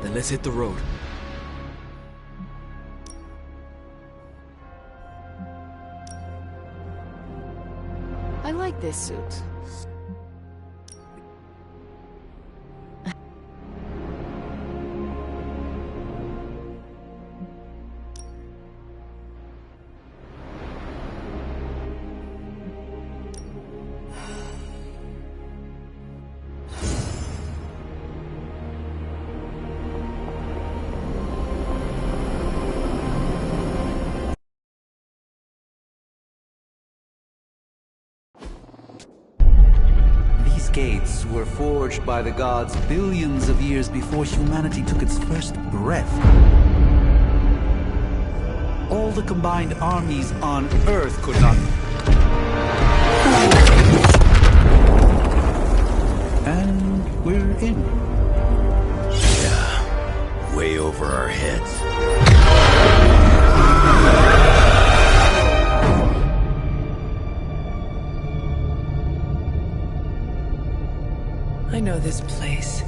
Then let's hit the road. I like this suit. Gates were forged by the gods billions of years before humanity took its first breath. All the combined armies on Earth could not... And we're in. Yeah, way over our heads. I know this place.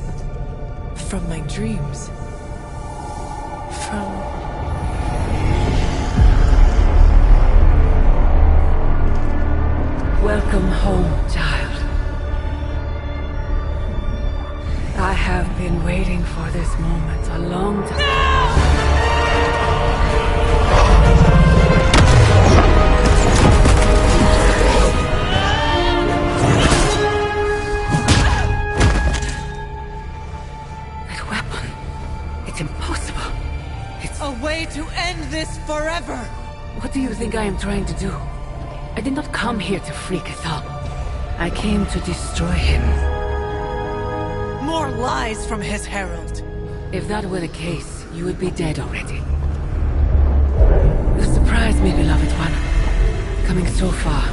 From my dreams. From... Welcome home, child. I have been waiting for this moment a long time. What do you think I am trying to do? I did not come here to free Chthon. I came to destroy him. More lies from his herald. If that were the case, you would be dead already. You surprised me, beloved one. Coming so far,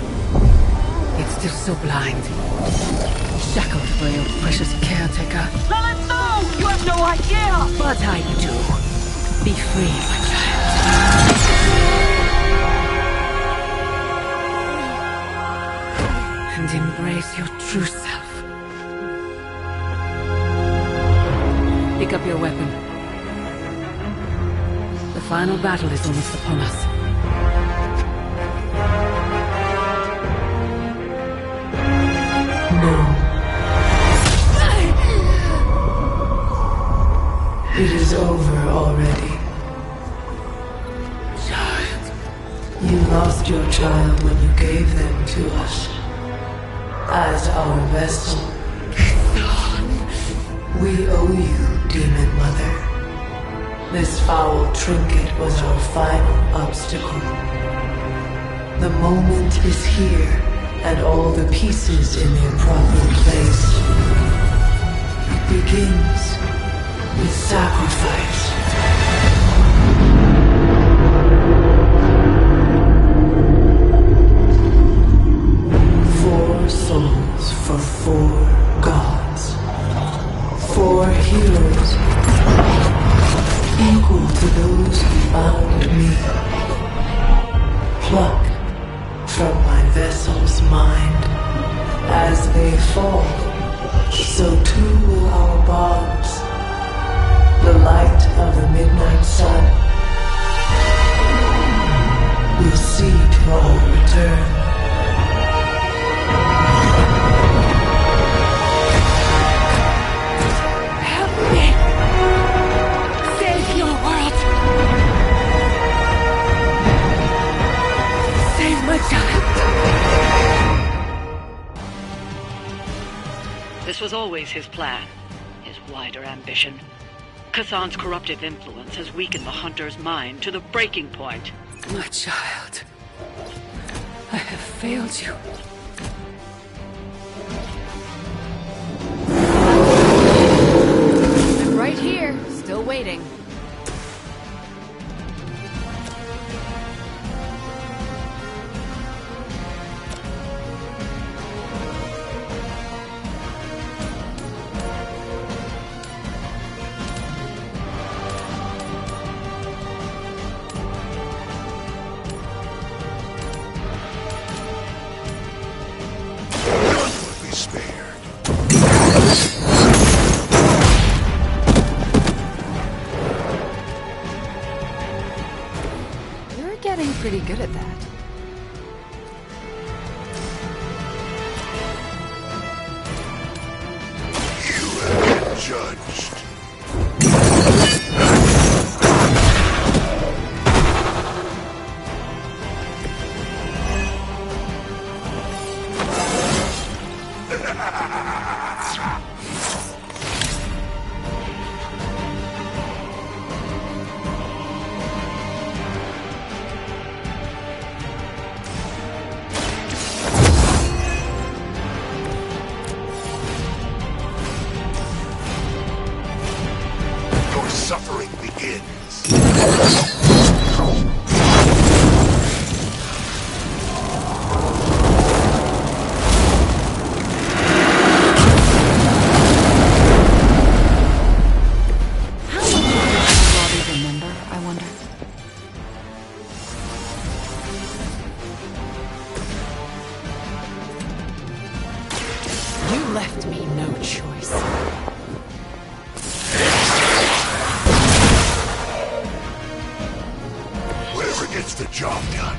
yet still so blind. Shackled by your precious caretaker. Lilith, no! You have no idea! But I do. Be free, my child. And embrace your true self. Pick up your weapon. The final battle is almost upon us. No. It is over already. Child. You lost your child when you gave them to us. As our vessel. We owe you, Demon Mother. This foul trinket was our final obstacle. The moment is here, and all the pieces in their proper place. It begins with sacrifice. Four souls for 4 gods. 4 heroes, equal to those who found me. Pluck from my vessel's mind. As they fall, so too will our bonds. The light of the midnight sun will see to our return. This was always his plan, his wider ambition. Chthon's corruptive influence has weakened the Hunter's mind to the breaking point. My child, I have failed you. I'm right here, still waiting. Pretty good at that. You have been judged. Suffering begins. How much of this do Robbie remember, I wonder? You left me no choice. Whatever gets the job done.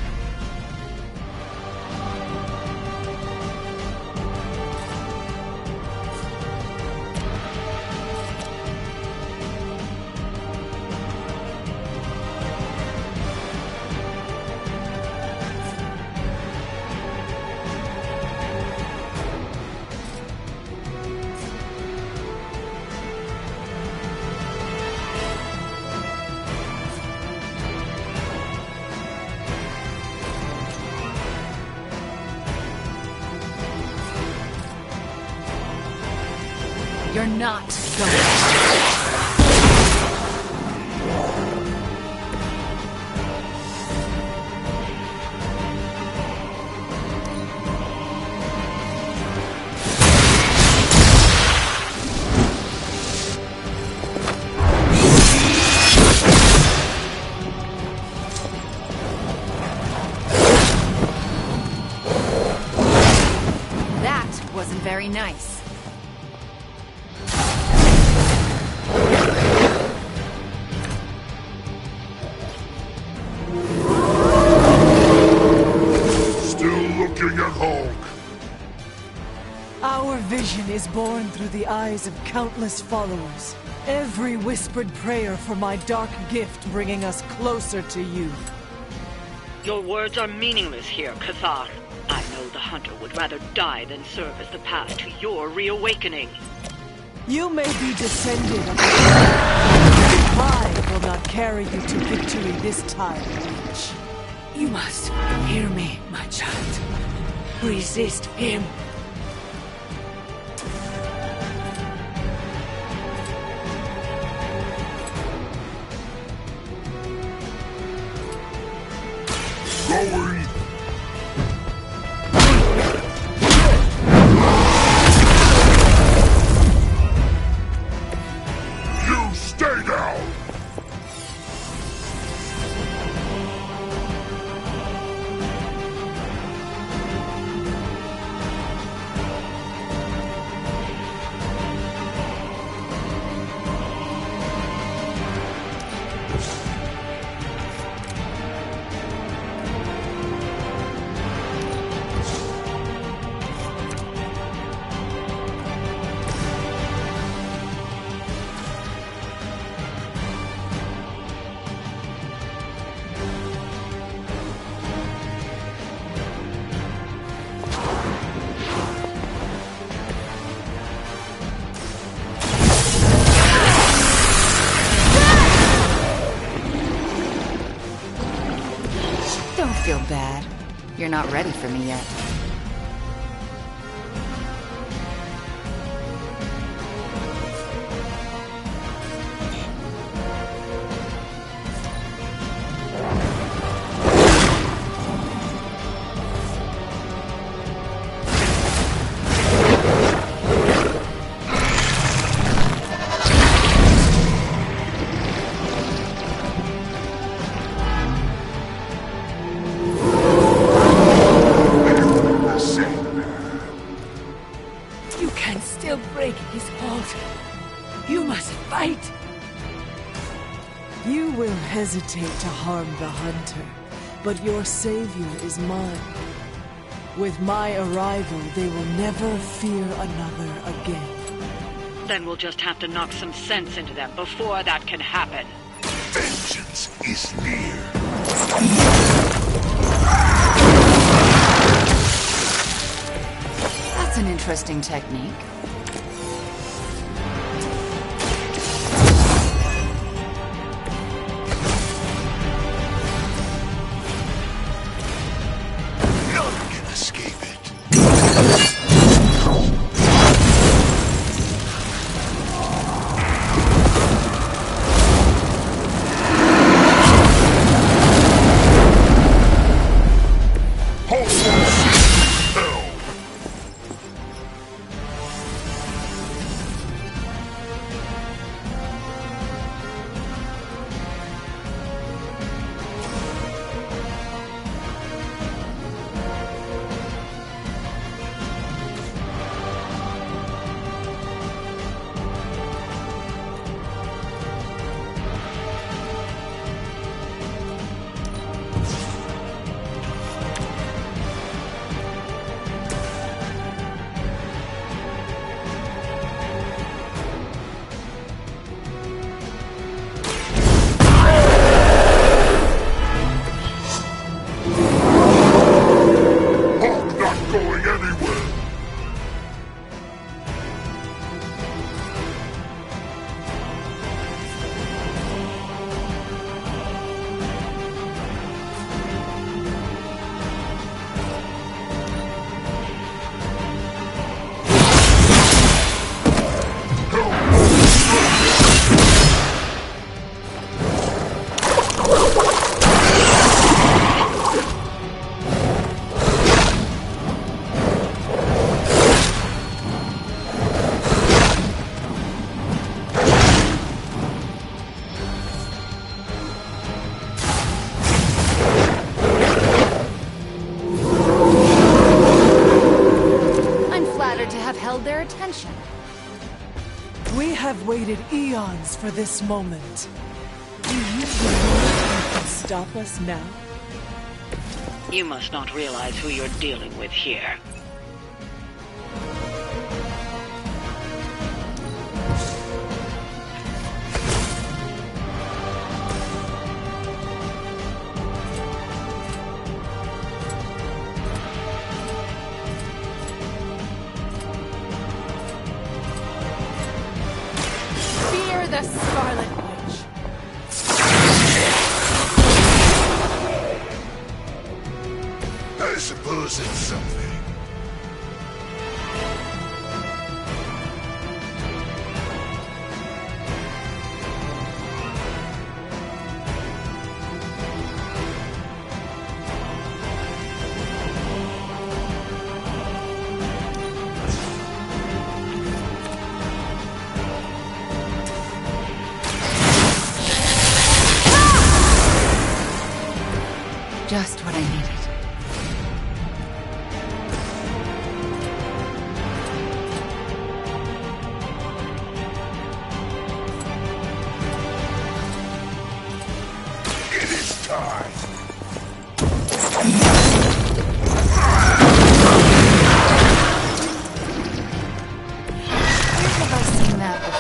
You're not going. That wasn't very nice. Our vision is born through the eyes of countless followers. Every whispered prayer for my dark gift bringing us closer to you. Your words are meaningless here, Cathar. I know the Hunter would rather die than serve as the path to your reawakening. You may be descended of the pride will not carry you to victory this time, Reach. You must hear me, my child. Resist him. Going! You stay down! Don't feel bad. You're not ready for me yet. You can still break his hold. You must fight. You will hesitate to harm the Hunter, but your savior is mine. With my arrival, they will never fear another again. Then we'll just have to knock some sense into them before that can happen. Vengeance is near. That's an interesting technique. None can escape it. their attention. We have waited eons for this moment. Do you believe you can stop us now? You must not realize who you're dealing with here. Fear the Scarlet Witch. I suppose it's something. Just what I needed. It is time. Where have I seen that before?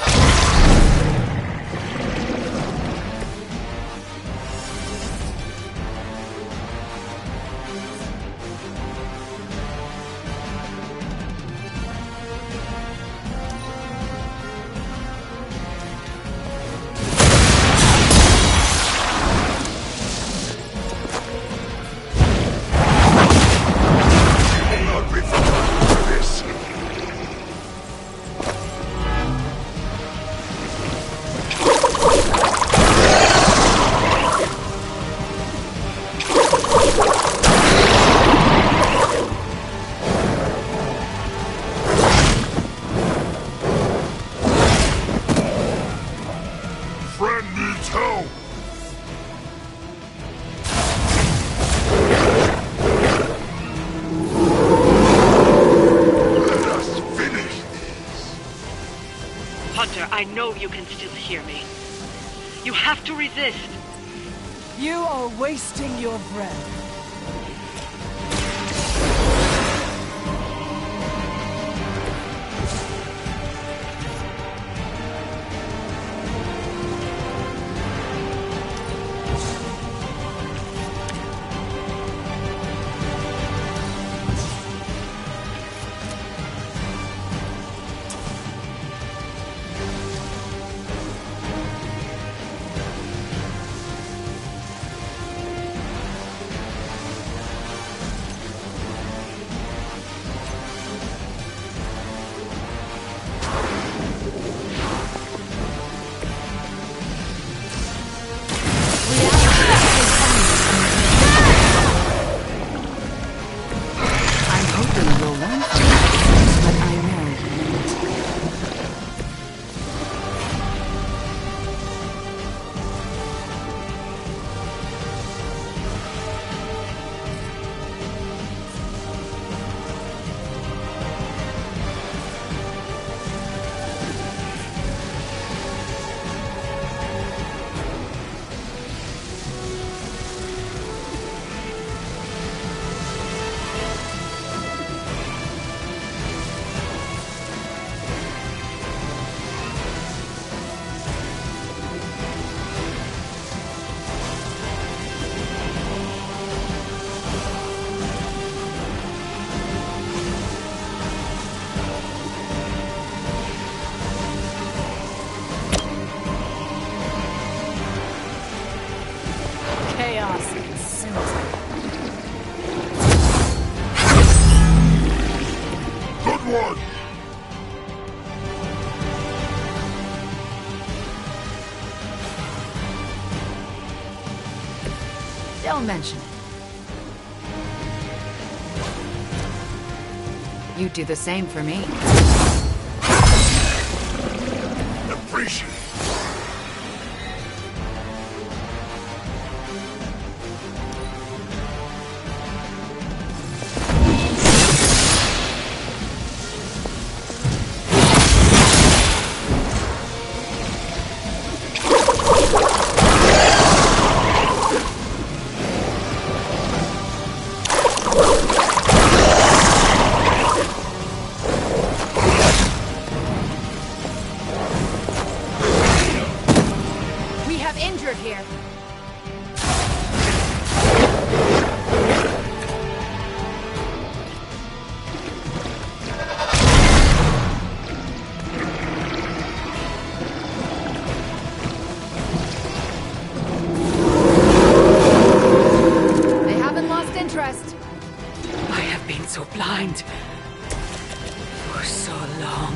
Not before this. Friend needs help. Let us finish this. Hunter, I know you can still hear me. You have to resist. You are wasting your breath. I'm hoping you'll learn from it, but I know you won't. Chaos ensues. Good one. Don't mention it. You do the same for me. Appreciate it. so long.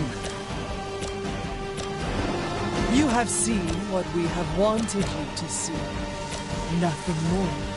You have seen what we have wanted you to see. Nothing more.